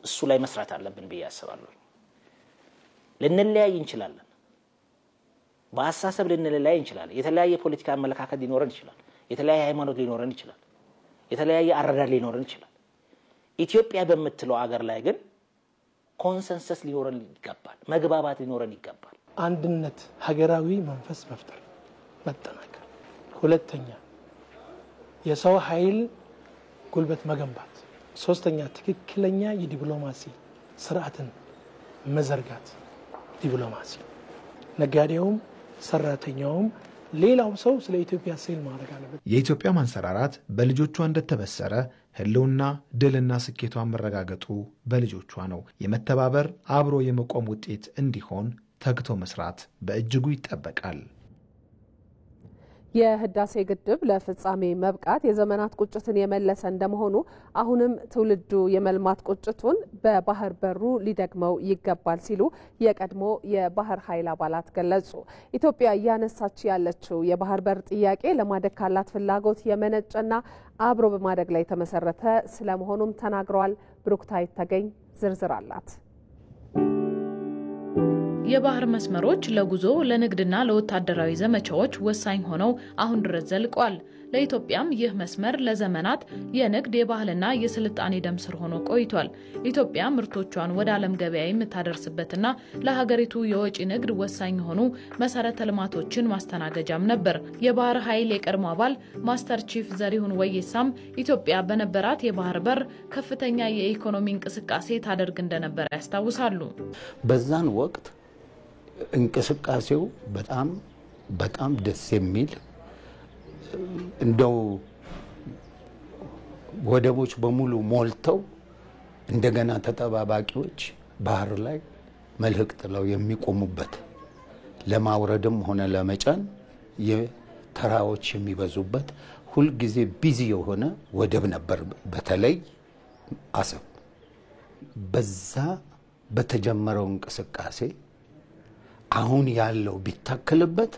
እሱ ላይ መስራት አለብን ብዬ አስባለሁ። ልንለያይ እንችላለን። በአሳሰብ ልንለያይ እንችላለን። የተለያየ ፖለቲካ አመለካከት ሊኖረን ይችላል። የተለያየ ሃይማኖት ሊኖረን ይችላል። የተለያየ አረዳድ ሊኖረን ይችላል። ኢትዮጵያ በምትለው አገር ላይ ግን ኮንሰንሰስ ሊኖረን ይገባል። መግባባት ሊኖረን ይገባል። አንድነት፣ ሀገራዊ መንፈስ መፍጠር፣ መጠናከር። ሁለተኛ የሰው ኃይል ጉልበት መገንባት። ሶስተኛ ትክክለኛ የዲፕሎማሲ ስርዓትን መዘርጋት። ዲፕሎማሲ ነጋዴውም ሰራተኛውም ሌላው ሰው ስለ ኢትዮጵያ ሴል ማድረግ አለበት። የኢትዮጵያ ማንሰራራት በልጆቿ እንደተበሰረ ህልውና ድልና ስኬቷን መረጋገጡ በልጆቿ ነው። የመተባበር አብሮ የመቆም ውጤት እንዲሆን ተግቶ መስራት በእጅጉ ይጠበቃል። የህዳሴ ግድብ ለፍጻሜ መብቃት የዘመናት ቁጭትን የመለሰ እንደመሆኑ አሁንም ትውልዱ የመልማት ቁጭቱን በባህር በሩ ሊደግመው ይገባል ሲሉ የቀድሞ የባህር ኃይል አባላት ገለጹ። ኢትዮጵያ እያነሳች ያለችው የባህር በር ጥያቄ ለማደግ ካላት ፍላጎት የመነጨና አብሮ በማደግ ላይ የተመሰረተ ስለመሆኑም ተናግረዋል። ብሩክታይት ተገኝ ዝርዝር አላት። የባህር መስመሮች ለጉዞ ለንግድና ለወታደራዊ ዘመቻዎች ወሳኝ ሆነው አሁን ድረስ ዘልቀዋል። ለኢትዮጵያም ይህ መስመር ለዘመናት የንግድ የባህልና የስልጣኔ ደም ስር ሆኖ ቆይቷል። ኢትዮጵያ ምርቶቿን ወደ ዓለም ገበያ የምታደርስበትና ለሀገሪቱ የወጪ ንግድ ወሳኝ የሆኑ መሰረተ ልማቶችን ማስተናገጃም ነበር። የባህር ኃይል የቀድሞ አባል ማስተር ቺፍ ዘሪሁን ወይሳም ኢትዮጵያ በነበራት የባህር በር ከፍተኛ የኢኮኖሚ እንቅስቃሴ ታደርግ እንደነበር ያስታውሳሉ። በዛን ወቅት እንቅስቃሴው በጣም ደስ የሚል እንደው ወደቦች በሙሉ ሞልተው እንደገና ተጠባባቂዎች ባህር ላይ መልህቅ ጥለው የሚቆሙበት ለማውረድም ሆነ ለመጫን የተራዎች የሚበዙበት ሁሉ ጊዜ ቢዚ የሆነ ወደብ ነበር። በተለይ አሰብ በዛ በተጀመረው እንቅስቃሴ አሁን ያለው ቢታከልበት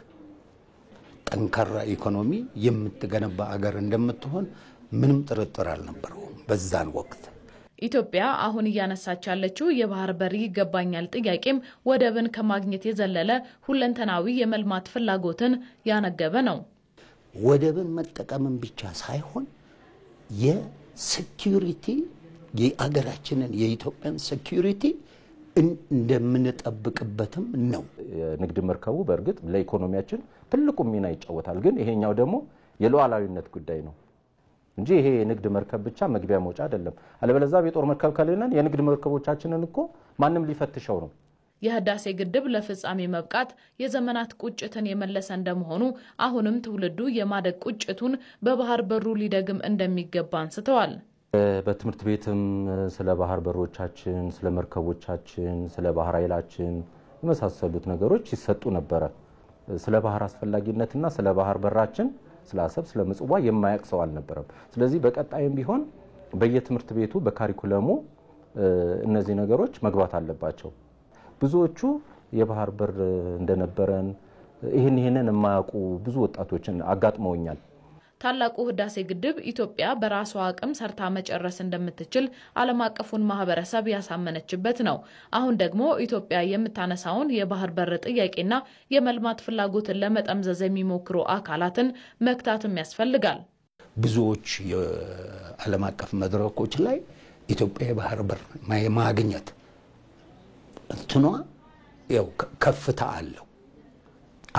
ጠንካራ ኢኮኖሚ የምትገነባ አገር እንደምትሆን ምንም ጥርጥር አልነበረውም በዛን ወቅት። ኢትዮጵያ አሁን እያነሳች ያለችው የባህር በር ይገባኛል ጥያቄም ወደብን ከማግኘት የዘለለ ሁለንተናዊ የመልማት ፍላጎትን ያነገበ ነው። ወደብን መጠቀምን ብቻ ሳይሆን የሴኩሪቲ የአገራችንን የኢትዮጵያን ሴኩሪቲ እንደምንጠብቅበትም ነው። ንግድ መርከቡ በእርግጥ ለኢኮኖሚያችን ትልቁ ሚና ይጫወታል። ግን ይሄኛው ደግሞ የሉዓላዊነት ጉዳይ ነው እንጂ ይሄ የንግድ መርከብ ብቻ መግቢያ መውጫ አይደለም። አለበለዚያ የጦር መርከብ ከሌለን የንግድ መርከቦቻችንን እኮ ማንም ሊፈትሸው ነው። የህዳሴ ግድብ ለፍጻሜ መብቃት የዘመናት ቁጭትን የመለሰ እንደመሆኑ አሁንም ትውልዱ የማደግ ቁጭቱን በባህር በሩ ሊደግም እንደሚገባ አንስተዋል። በትምህርት ቤትም ስለ ባህር በሮቻችን፣ ስለ መርከቦቻችን፣ ስለ ባህር ኃይላችን የመሳሰሉት ነገሮች ይሰጡ ነበር። ስለ ባህር አስፈላጊነትና ስለ ባህር በራችን፣ ስለ አሰብ፣ ስለ ምጽዋ የማያውቅ ሰው አልነበረም። ስለዚህ በቀጣይም ቢሆን በየትምህርት ቤቱ በካሪኩለሙ እነዚህ ነገሮች መግባት አለባቸው። ብዙዎቹ የባህር በር እንደነበረን ይሄንን የማያውቁ ብዙ ወጣቶችን አጋጥመውኛል። ታላቁ ህዳሴ ግድብ ኢትዮጵያ በራሷ አቅም ሰርታ መጨረስ እንደምትችል ዓለም አቀፉን ማህበረሰብ ያሳመነችበት ነው። አሁን ደግሞ ኢትዮጵያ የምታነሳውን የባህር በር ጥያቄና የመልማት ፍላጎትን ለመጠምዘዝ የሚሞክሩ አካላትን መክታትም ያስፈልጋል። ብዙዎች የዓለም አቀፍ መድረኮች ላይ ኢትዮጵያ የባህር በር ማግኘት እንትኗ ያው ከፍታ አለው፣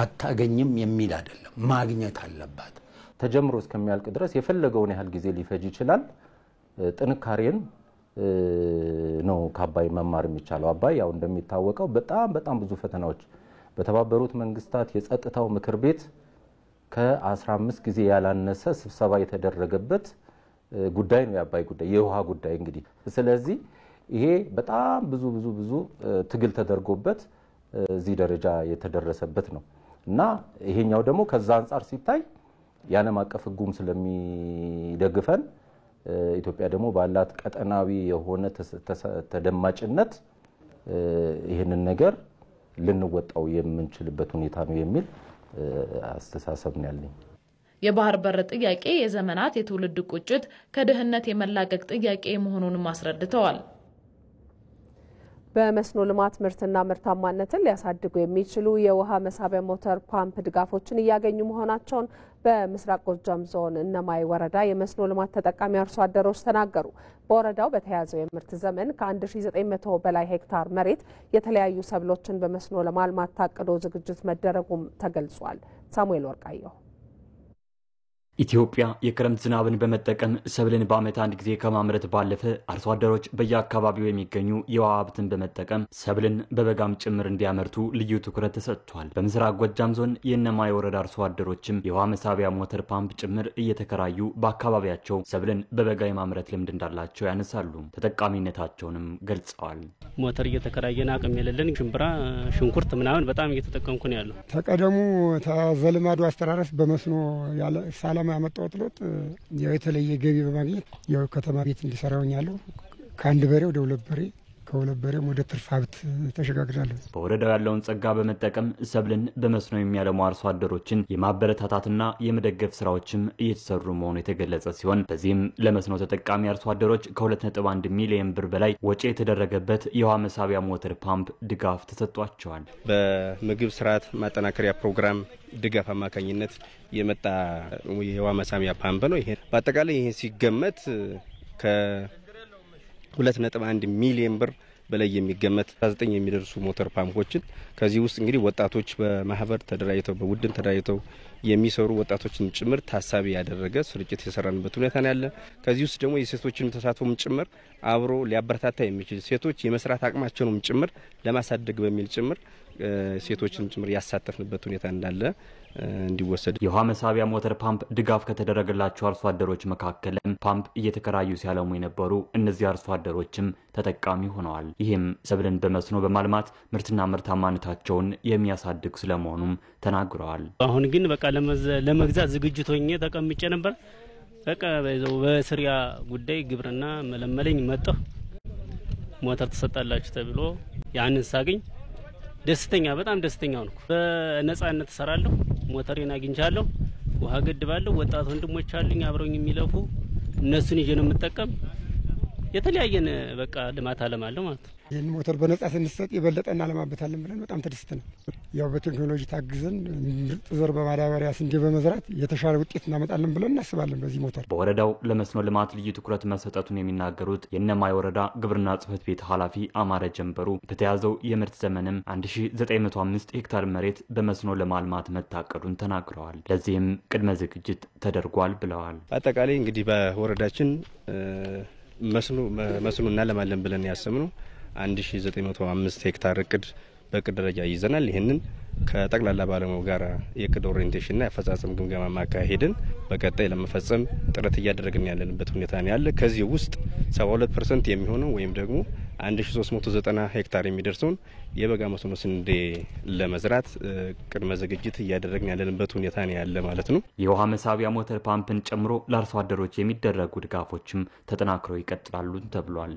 አታገኝም የሚል አይደለም፣ ማግኘት አለባት። ተጀምሮ እስከሚያልቅ ድረስ የፈለገውን ያህል ጊዜ ሊፈጅ ይችላል። ጥንካሬን ነው ከአባይ መማር የሚቻለው። አባይ ያው እንደሚታወቀው በጣም ብዙ ፈተናዎች በተባበሩት መንግስታት የጸጥታው ምክር ቤት ከ15 ጊዜ ያላነሰ ስብሰባ የተደረገበት ጉዳይ ነው የአባይ ጉዳይ፣ የውሃ ጉዳይ እንግዲህ። ስለዚህ ይሄ በጣም ብዙ ትግል ተደርጎበት እዚህ ደረጃ የተደረሰበት ነው እና ይሄኛው ደግሞ ከዛ አንፃር ሲታይ የዓለም አቀፍ ህጉም ስለሚደግፈን ኢትዮጵያ ደግሞ ባላት ቀጠናዊ የሆነ ተደማጭነት ይሄንን ነገር ልንወጣው የምንችልበት ሁኔታ ነው የሚል አስተሳሰብ ነው ያለኝ። የባህር በር ጥያቄ የዘመናት የትውልድ ቁጭት ከድህነት የመላቀቅ ጥያቄ መሆኑንም አስረድተዋል። በመስኖ ልማት ምርትና ምርታማነትን ሊያሳድጉ የሚችሉ የውሃ መሳቢያ ሞተር ፓምፕ ድጋፎችን እያገኙ መሆናቸውን በምስራቅ ጎጃም ዞን እነማይ ወረዳ የመስኖ ልማት ተጠቃሚ አርሶ አደሮች ተናገሩ። በወረዳው በተያዘው የምርት ዘመን ከ1900 በላይ ሄክታር መሬት የተለያዩ ሰብሎችን በመስኖ ለማልማት ታቅዶ ዝግጅት መደረጉም ተገልጿል። ሳሙኤል ወርቃየሁ ኢትዮጵያ የክረምት ዝናብን በመጠቀም ሰብልን በዓመት አንድ ጊዜ ከማምረት ባለፈ አርሶ አደሮች በየአካባቢው የሚገኙ የውሃ ሀብትን በመጠቀም ሰብልን በበጋም ጭምር እንዲያመርቱ ልዩ ትኩረት ተሰጥቷል። በምስራቅ ጎጃም ዞን የእነማይ ወረዳ አርሶ አደሮችም የውሃ መሳቢያ ሞተር ፓምፕ ጭምር እየተከራዩ በአካባቢያቸው ሰብልን በበጋ የማምረት ልምድ እንዳላቸው ያነሳሉ። ተጠቃሚነታቸውንም ገልጸዋል። ሞተር እየተከራየን አቅም የሌለን ሽምብራ፣ ሽንኩርት ምናምን በጣም እየተጠቀምኩ ነው ያለው። ተቀደሙ ተዘልማዱ አስተራረስ በመስኖ ያለ ሰላም ያመጣው ጥሎት የተለየ ገቢ በማግኘት የከተማ ቤት እንዲሰራው ያለው ከአንድ በሬ ወደ ሁለት በሬ ከሁለት በሬም ወደ ትርፍ ሀብት ተሸጋግራለሁ። በወረዳው ያለውን ጸጋ በመጠቀም ሰብልን በመስኖ የሚያለሙ አርሶ አደሮችን የማበረታታትና የመደገፍ ስራዎችም እየተሰሩ መሆኑ የተገለጸ ሲሆን በዚህም ለመስኖ ተጠቃሚ አርሶ አደሮች ከ2.1 ሚሊዮን ብር በላይ ወጪ የተደረገበት የውሃ መሳቢያ ሞተር ፓምፕ ድጋፍ ተሰጥቷቸዋል። በምግብ ስርዓት ማጠናከሪያ ፕሮግራም ድጋፍ አማካኝነት የመጣ የውሃ መሳሚያ ፓምፕ ነው። ይሄ በአጠቃላይ ይሄ ሲገመት ከ2.1 ሚሊዮን ብር በላይ የሚገመት 19 የሚደርሱ ሞተር ፓምፖችን ከዚህ ውስጥ እንግዲህ ወጣቶች በማህበር ተደራጅተው በቡድን ተደራጅተው የሚሰሩ ወጣቶችን ጭምር ታሳቢ ያደረገ ስርጭት የሰራንበት ሁኔታ ነው ያለ። ከዚህ ውስጥ ደግሞ የሴቶችን ተሳትፎም ጭምር አብሮ ሊያበረታታ የሚችል ሴቶች የመስራት አቅማቸውንም ጭምር ለማሳደግ በሚል ጭምር ሴቶችን ጭምር ያሳተፍንበት ሁኔታ እንዳለ እንዲወሰድ የውሃ መሳቢያ ሞተር ፓምፕ ድጋፍ ከተደረገላቸው አርሶ አደሮች መካከል ፓምፕ እየተከራዩ ሲያለሙ የነበሩ እነዚህ አርሶ አደሮችም ተጠቃሚ ሆነዋል። ይህም ሰብልን በመስኖ በማልማት ምርትና ምርታማነታቸውን የሚያሳድግ ስለመሆኑም ተናግረዋል። አሁን ግን በቃ ለመግዛት ዝግጅት ሆኜ ተቀምጬ ነበር። በቃ በስሪያ ጉዳይ ግብርና መለመለኝ መጣሁ። ሞተር ተሰጣላችሁ ተብሎ ያንን ሳገኝ ደስተኛ በጣም ደስተኛ ሆንኩ። በነጻነት እሰራለሁ። ሞተሬን አግኝቻለሁ። ውሃ ገድባለሁ። ወጣት ወንድሞች አሉኝ አብረውኝ የሚለፉ እነሱን ይዤ ነው የምጠቀም። የተለያየን በቃ ልማት አለማለሁ ማለት ነው። ይህን ሞተር በነጻ ስንሰጥ የበለጠ እናለማበታለን ብለን በጣም ተደስተናል። ያው በቴክኖሎጂ ታግዘን ምርጥ ዘር በማዳበሪያ ስንዴ በመዝራት የተሻለ ውጤት እናመጣለን ብለን እናስባለን። በዚህ ሞተር በወረዳው ለመስኖ ልማት ልዩ ትኩረት መሰጠቱን የሚናገሩት የእነማይ ወረዳ ግብርና ጽሕፈት ቤት ኃላፊ አማረ ጀንበሩ በተያዘው የምርት ዘመንም 1905 ሄክታር መሬት በመስኖ ለማልማት መታቀዱን ተናግረዋል። ለዚህም ቅድመ ዝግጅት ተደርጓል ብለዋል። አጠቃላይ እንግዲህ በወረዳችን መስኖ እናለማለን ብለን ያሰብነው 1905 ሄክታር እቅድ በእቅድ ደረጃ ይዘናል። ይህንን ከጠቅላላ ባለሙያው ጋር የእቅድ ኦሪየንቴሽንና የአፈጻጸም ግምገማ ማካሄድን በቀጣይ ለመፈጸም ጥረት እያደረግን ያለንበት ሁኔታ ነው ያለ። ከዚህ ውስጥ 72% የሚሆነው ወይም ደግሞ 1390 ሄክታር የሚደርሰውን የበጋ መስኖ ስንዴ ለመዝራት ቅድመ ዝግጅት እያደረግን ያለንበት ሁኔታ ነው ያለ ማለት ነው። የውሃ መሳቢያ ሞተር ፓምፕን ጨምሮ ለአርሶ አደሮች የሚደረጉ ድጋፎችም ተጠናክረው ይቀጥላሉ ተብሏል።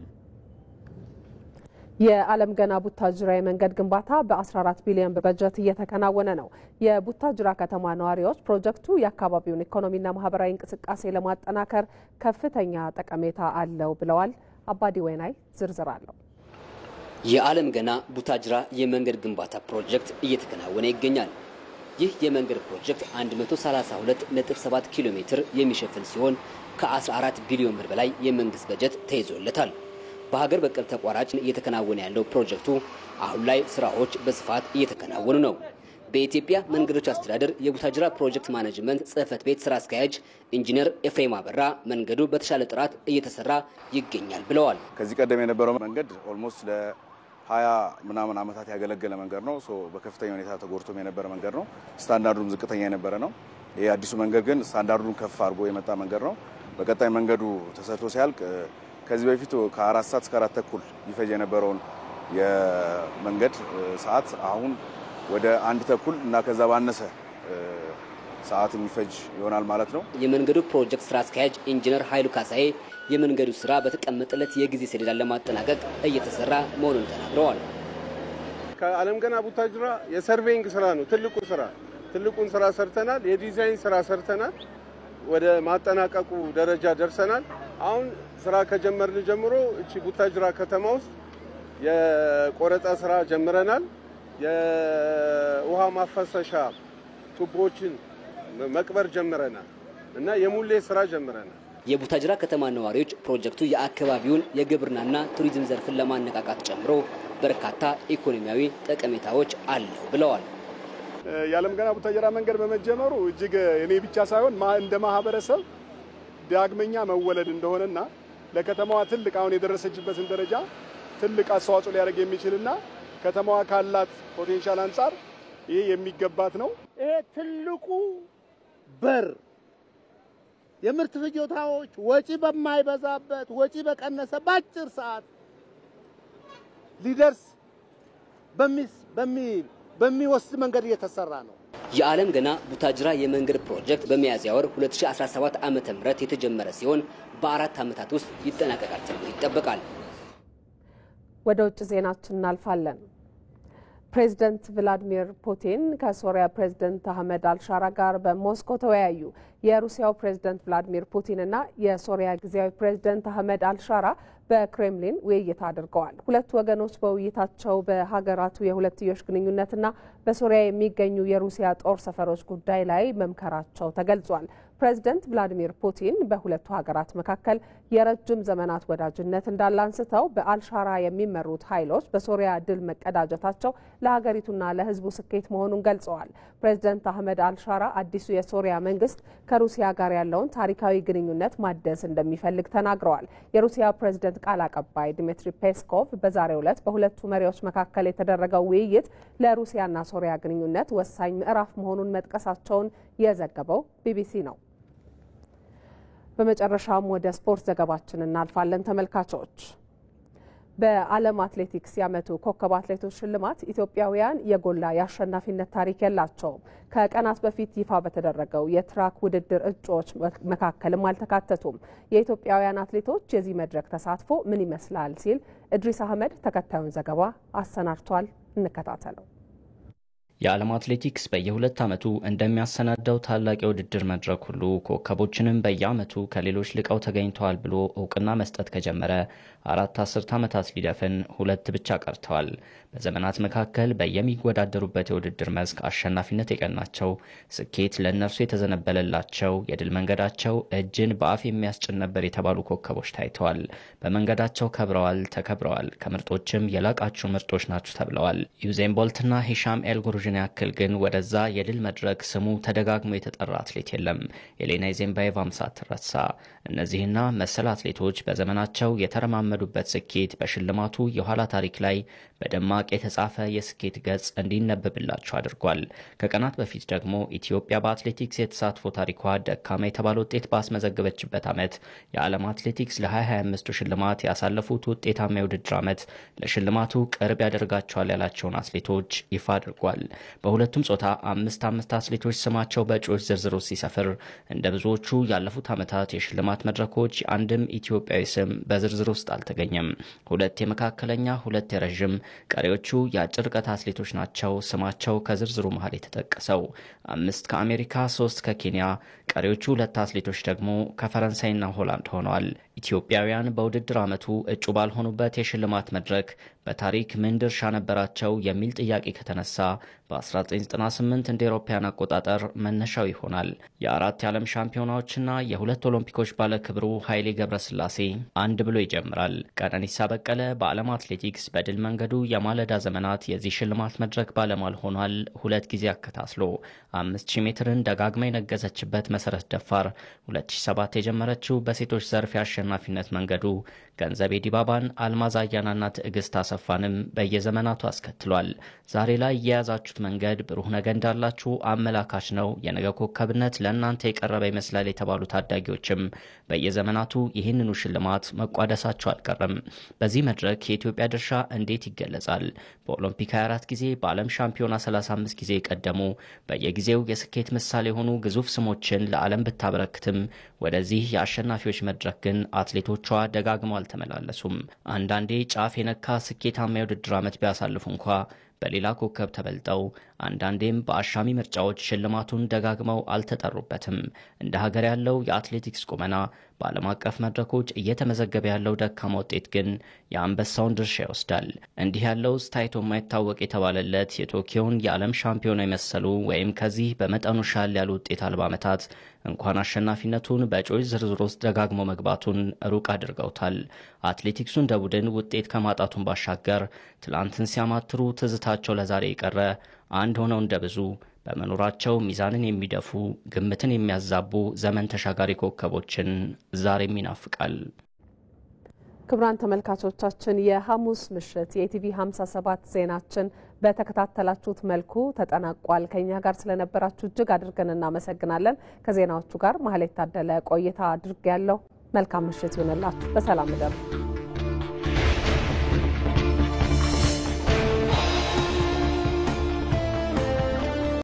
የዓለም ገና ቡታጅራ የመንገድ ግንባታ በ14 ቢሊዮን ብር በጀት እየተከናወነ ነው። የቡታጅራ ከተማ ነዋሪዎች ፕሮጀክቱ የአካባቢውን ኢኮኖሚና ማህበራዊ እንቅስቃሴ ለማጠናከር ከፍተኛ ጠቀሜታ አለው ብለዋል። አባዲ ወይናይ ዝርዝር አለው። የዓለም ገና ቡታጅራ የመንገድ ግንባታ ፕሮጀክት እየተከናወነ ይገኛል። ይህ የመንገድ ፕሮጀክት 132.7 ኪሎ ሜትር የሚሸፍን ሲሆን ከ14 ቢሊዮን ብር በላይ የመንግስት በጀት ተይዞለታል። በሀገር በቀል ተቋራጭ እየተከናወነ ያለው ፕሮጀክቱ አሁን ላይ ስራዎች በስፋት እየተከናወኑ ነው። በኢትዮጵያ መንገዶች አስተዳደር የቡታጅራ ፕሮጀክት ማኔጅመንት ጽህፈት ቤት ስራ አስኪያጅ ኢንጂነር ኤፍሬም አበራ መንገዱ በተሻለ ጥራት እየተሰራ ይገኛል ብለዋል። ከዚህ ቀደም የነበረው መንገድ ኦልሞስት ለ20 ምናምን ዓመታት ያገለገለ መንገድ ነው። በከፍተኛ ሁኔታ ተጎድቶም የነበረ መንገድ ነው። ስታንዳርዱም ዝቅተኛ የነበረ ነው። ይህ አዲሱ መንገድ ግን ስታንዳርዱን ከፍ አድርጎ የመጣ መንገድ ነው። በቀጣይ መንገዱ ተሰርቶ ሲያልቅ ከዚህ በፊት ከ4 ሰዓት እስከ 4 ተኩል ይፈጅ የነበረውን የመንገድ ሰዓት አሁን ወደ 1 ተኩል እና ከዛ ባነሰ ሰዓት የሚፈጅ ይሆናል ማለት ነው። የመንገዱ ፕሮጀክት ስራ አስኪያጅ ኢንጂነር ኃይሉ ካሳዬ የመንገዱ ስራ በተቀመጠለት የጊዜ ሰሌዳ ለማጠናቀቅ እየተሰራ መሆኑን ተናግረዋል። ከዓለም ገና ቡታጅራ የሰርቬይንግ ስራ ነው ትልቁን ስራ ሰርተናል። የዲዛይን ስራ ሰርተናል። ወደ ማጠናቀቁ ደረጃ ደርሰናል። አሁን ስራ ከጀመርን ጀምሮ እቺ ቡታጅራ ከተማ ውስጥ የቆረጣ ስራ ጀምረናል። የውሃ ማፈሰሻ ቱቦችን መቅበር ጀምረናል እና የሙሌ ስራ ጀምረናል። የቡታጅራ ከተማ ነዋሪዎች ፕሮጀክቱ የአካባቢውን የግብርናና ቱሪዝም ዘርፍን ለማነቃቃት ጨምሮ በርካታ ኢኮኖሚያዊ ጠቀሜታዎች አለው ብለዋል። የዓለም ገና ቡታጅራ መንገድ በመጀመሩ እጅግ እኔ ብቻ ሳይሆን እንደ ማህበረሰብ ዳግመኛ መወለድ እንደሆነና ለከተማዋ ትልቅ አሁን የደረሰችበትን ደረጃ ትልቅ አስተዋጽኦ ሊያደርግ የሚችልና ከተማዋ ካላት ፖቴንሻል አንጻር ይሄ የሚገባት ነው። ይሄ ትልቁ በር የምርት ፍጆታዎች ወጪ በማይበዛበት ወጪ በቀነሰ ባጭር ሰዓት ሊደርስ በሚወስድ መንገድ እየተሰራ ነው። የዓለም ገና ቡታጅራ የመንገድ ፕሮጀክት በሚያዝያ ወር 2017 ዓ.ም የተጀመረ ሲሆን በ4 ዓመታት ውስጥ ይጠናቀቃል ተብሎ ይጠበቃል። ወደ ውጭ ዜናችን እናልፋለን። ፕሬዝዳንት ቭላዲሚር ፑቲን ከሶሪያ ፕሬዝዳንት አህመድ አልሻራ ጋር በሞስኮ ተወያዩ። የሩሲያው ፕሬዝዳንት ቭላዲሚር ፑቲንና የሶሪያ ጊዜያዊ ፕሬዝዳንት አህመድ አልሻራ በክሬምሊን ውይይት አድርገዋል። ሁለቱ ወገኖች በውይይታቸው በሀገራቱ የሁለትዮሽ ግንኙነትና በሶሪያ የሚገኙ የሩሲያ ጦር ሰፈሮች ጉዳይ ላይ መምከራቸው ተገልጿል። ፕሬዝዳንት ቭላዲሚር ፑቲን በሁለቱ ሀገራት መካከል የረጅም ዘመናት ወዳጅነት እንዳለ አንስተው በአልሻራ የሚመሩት ኃይሎች በሶሪያ ድል መቀዳጀታቸው ለሀገሪቱና ለሕዝቡ ስኬት መሆኑን ገልጸዋል። ፕሬዝዳንት አህመድ አልሻራ አዲሱ የሶሪያ መንግስት ከሩሲያ ጋር ያለውን ታሪካዊ ግንኙነት ማደስ እንደሚፈልግ ተናግረዋል። የሩሲያ ፕሬዝዳንት ቃል አቀባይ ዲሚትሪ ፔስኮቭ በዛሬው ዕለት በሁለቱ መሪዎች መካከል የተደረገው ውይይት ለሩሲያና ሶሪያ ግንኙነት ወሳኝ ምዕራፍ መሆኑን መጥቀሳቸውን የዘገበው ቢቢሲ ነው። በመጨረሻም ወደ ስፖርት ዘገባችን እናልፋለን። ተመልካቾች በዓለም አትሌቲክስ የዓመቱ ኮከብ አትሌቶች ሽልማት ኢትዮጵያውያን የጎላ የአሸናፊነት ታሪክ የላቸውም። ከቀናት በፊት ይፋ በተደረገው የትራክ ውድድር እጩዎች መካከልም አልተካተቱም። የኢትዮጵያውያን አትሌቶች የዚህ መድረክ ተሳትፎ ምን ይመስላል ሲል እድሪስ አህመድ ተከታዩን ዘገባ አሰናድቷል። እንከታተለው። የዓለም አትሌቲክስ በየ2 ዓመቱ እንደሚያሰናዳው ታላቅ የውድድር መድረክ ሁሉ ኮከቦችንም በየዓመቱ ከሌሎች ልቀው ተገኝተዋል ብሎ እውቅና መስጠት ከጀመረ 4 አስርት ዓመታት ሊደፍን 2 ብቻ ቀርተዋል። በዘመናት መካከል በየሚወዳደሩበት የውድድር መስክ አሸናፊነት የቀናቸው፣ ስኬት ለእነርሱ የተዘነበለላቸው፣ የድል መንገዳቸው እጅን በአፍ የሚያስጭን ነበር የተባሉ ኮከቦች ታይተዋል። በመንገዳቸው ከብረዋል፣ ተከብረዋል። ከምርጦችም የላቃችሁ ምርጦች ናችሁ ተብለዋል። ዩዜን ቦልትና ሂሻም ኤልጉሩዥን ያክል ግን ወደዛ የድል መድረክ ስሙ ተደጋግሞ የተጠራ አትሌት የለም። ኤሌና ኢዜምባዬቫም ሳትረሳ። እነዚህና መሰል አትሌቶች በዘመናቸው የተረማመዱበት ስኬት በሽልማቱ የኋላ ታሪክ ላይ በደማቅ የተጻፈ የስኬት ገጽ እንዲነበብላቸው አድርጓል። ከቀናት በፊት ደግሞ ኢትዮጵያ በአትሌቲክስ የተሳትፎ ታሪኳ ደካማ የተባለ ውጤት ባስመዘገበችበት ዓመት የዓለም አትሌቲክስ ለ2025 ሽልማት ያሳለፉት ውጤታማ የውድድር ዓመት ለሽልማቱ ቅርብ ያደርጋቸዋል ያላቸውን አትሌቶች ይፋ አድርጓል። በሁለቱም ጾታ 5 አትሌቶች ስማቸው በእጩዎች ዝርዝር ውስጥ ሲሰፍር እንደ ብዙዎቹ ያለፉት ዓመታት የሽልማት መድረኮች አንድም ኢትዮጵያዊ ስም በዝርዝር ውስጥ አልተገኘም። 2 የመካከለኛ፣ 2 የረዥም፣ ቀሪዎቹ የአጭር ርቀት አትሌቶች ናቸው ስማቸው ከዝርዝሩ መሃል የተጠቀሰው። 5 ከአሜሪካ፣ 3 ከኬንያ፣ ቀሪዎቹ 2 አትሌቶች ደግሞ ከፈረንሳይና ሆላንድ ሆነዋል። ኢትዮጵያውያን በውድድር ዓመቱ እጩ ባልሆኑበት የሽልማት መድረክ በታሪክ ምን ድርሻ ነበራቸው የሚል ጥያቄ ከተነሳ በ1998 እንደ አውሮፓውያን አቆጣጠር መነሻው ይሆናል። የ4 የዓለም ሻምፒዮናዎችና የ2 ኦሎምፒኮች ባለክብሩ ኃይሌ ገብረስላሴ አንድ ብሎ ይጀምራል። ቀነኒሳ በቀለ በዓለም አትሌቲክስ በድል መንገዱ የማለዳ ዘመናት የዚህ ሽልማት መድረክ ባለሟል ሆኗል። 2 ጊዜ አከታትሎ 5000 ሜትርን ደጋግማ የነገዘችበት መሰረት ደፋር 2007 የጀመረችው በሴቶች ዘርፍ የአሸናፊነት መንገዱ ገንዘቤ ዲባባን፣ አልማዝ አያናና ትዕግስት አሰፋንም በየዘመናቱ አስከትሏል። ዛሬ ላይ የያዛችሁት መንገድ ብሩህ ነገ እንዳላችሁ አመላካች ነው። የነገ ኮከብነት ለእናንተ የቀረበ ይመስላል የተባሉ ታዳጊዎችም በየዘመናቱ ይህንኑ ሽልማት መቋደሳቸው አልቀረም። በዚህ መድረክ የኢትዮጵያ ድርሻ እንዴት ይገለጻል? በኦሎምፒክ 24 ጊዜ፣ በዓለም ሻምፒዮና 35 ጊዜ የቀደሙ በየጊዜው የስኬት ምሳሌ የሆኑ ግዙፍ ስሞችን ለዓለም ብታበረክትም ወደዚህ የአሸናፊዎች መድረክ ግን አትሌቶቿ ደጋግመው አልተመላለሱም። አንዳንዴ ጫፍ የነካ ስኬታማ የውድድር ዓመት ቢያሳልፉ እንኳ በሌላ ኮከብ ተበልጠው አንዳንዴም በአሻሚ ምርጫዎች ሽልማቱን ደጋግመው አልተጠሩበትም። እንደ ሀገር ያለው የአትሌቲክስ ቁመና በዓለም አቀፍ መድረኮች እየተመዘገበ ያለው ደካማ ውጤት ግን የአንበሳውን ድርሻ ይወስዳል። እንዲህ ያለው ታይቶ የማይታወቅ የተባለለት የቶኪዮን የዓለም ሻምፒዮና የመሰሉ ወይም ከዚህ በመጠኑ ሻል ያሉ ውጤት አልባ ዓመታት እንኳን አሸናፊነቱን በእጩዎች ዝርዝር ውስጥ ደጋግሞ መግባቱን ሩቅ አድርገውታል። አትሌቲክሱ እንደ ቡድን ውጤት ከማጣቱን ባሻገር ትላንትን ሲያማትሩ ትዝታቸው ለዛሬ የቀረ አንድ ሆነው እንደ ብዙ በመኖራቸው ሚዛንን የሚደፉ ግምትን የሚያዛቡ ዘመን ተሻጋሪ ኮከቦችን ዛሬም ይናፍቃል። ክቡራን ተመልካቾቻችን የሐሙስ ምሽት የኢቲቪ 57 ዜናችን በተከታተላችሁት መልኩ ተጠናቋል። ከኛ ጋር ስለነበራችሁ እጅግ አድርገን እናመሰግናለን። ከዜናዎቹ ጋር ማህሌት ታደለ ቆይታ አድርጌያለሁ። መልካም ምሽት ይሁንላችሁ። በሰላም እደሩ።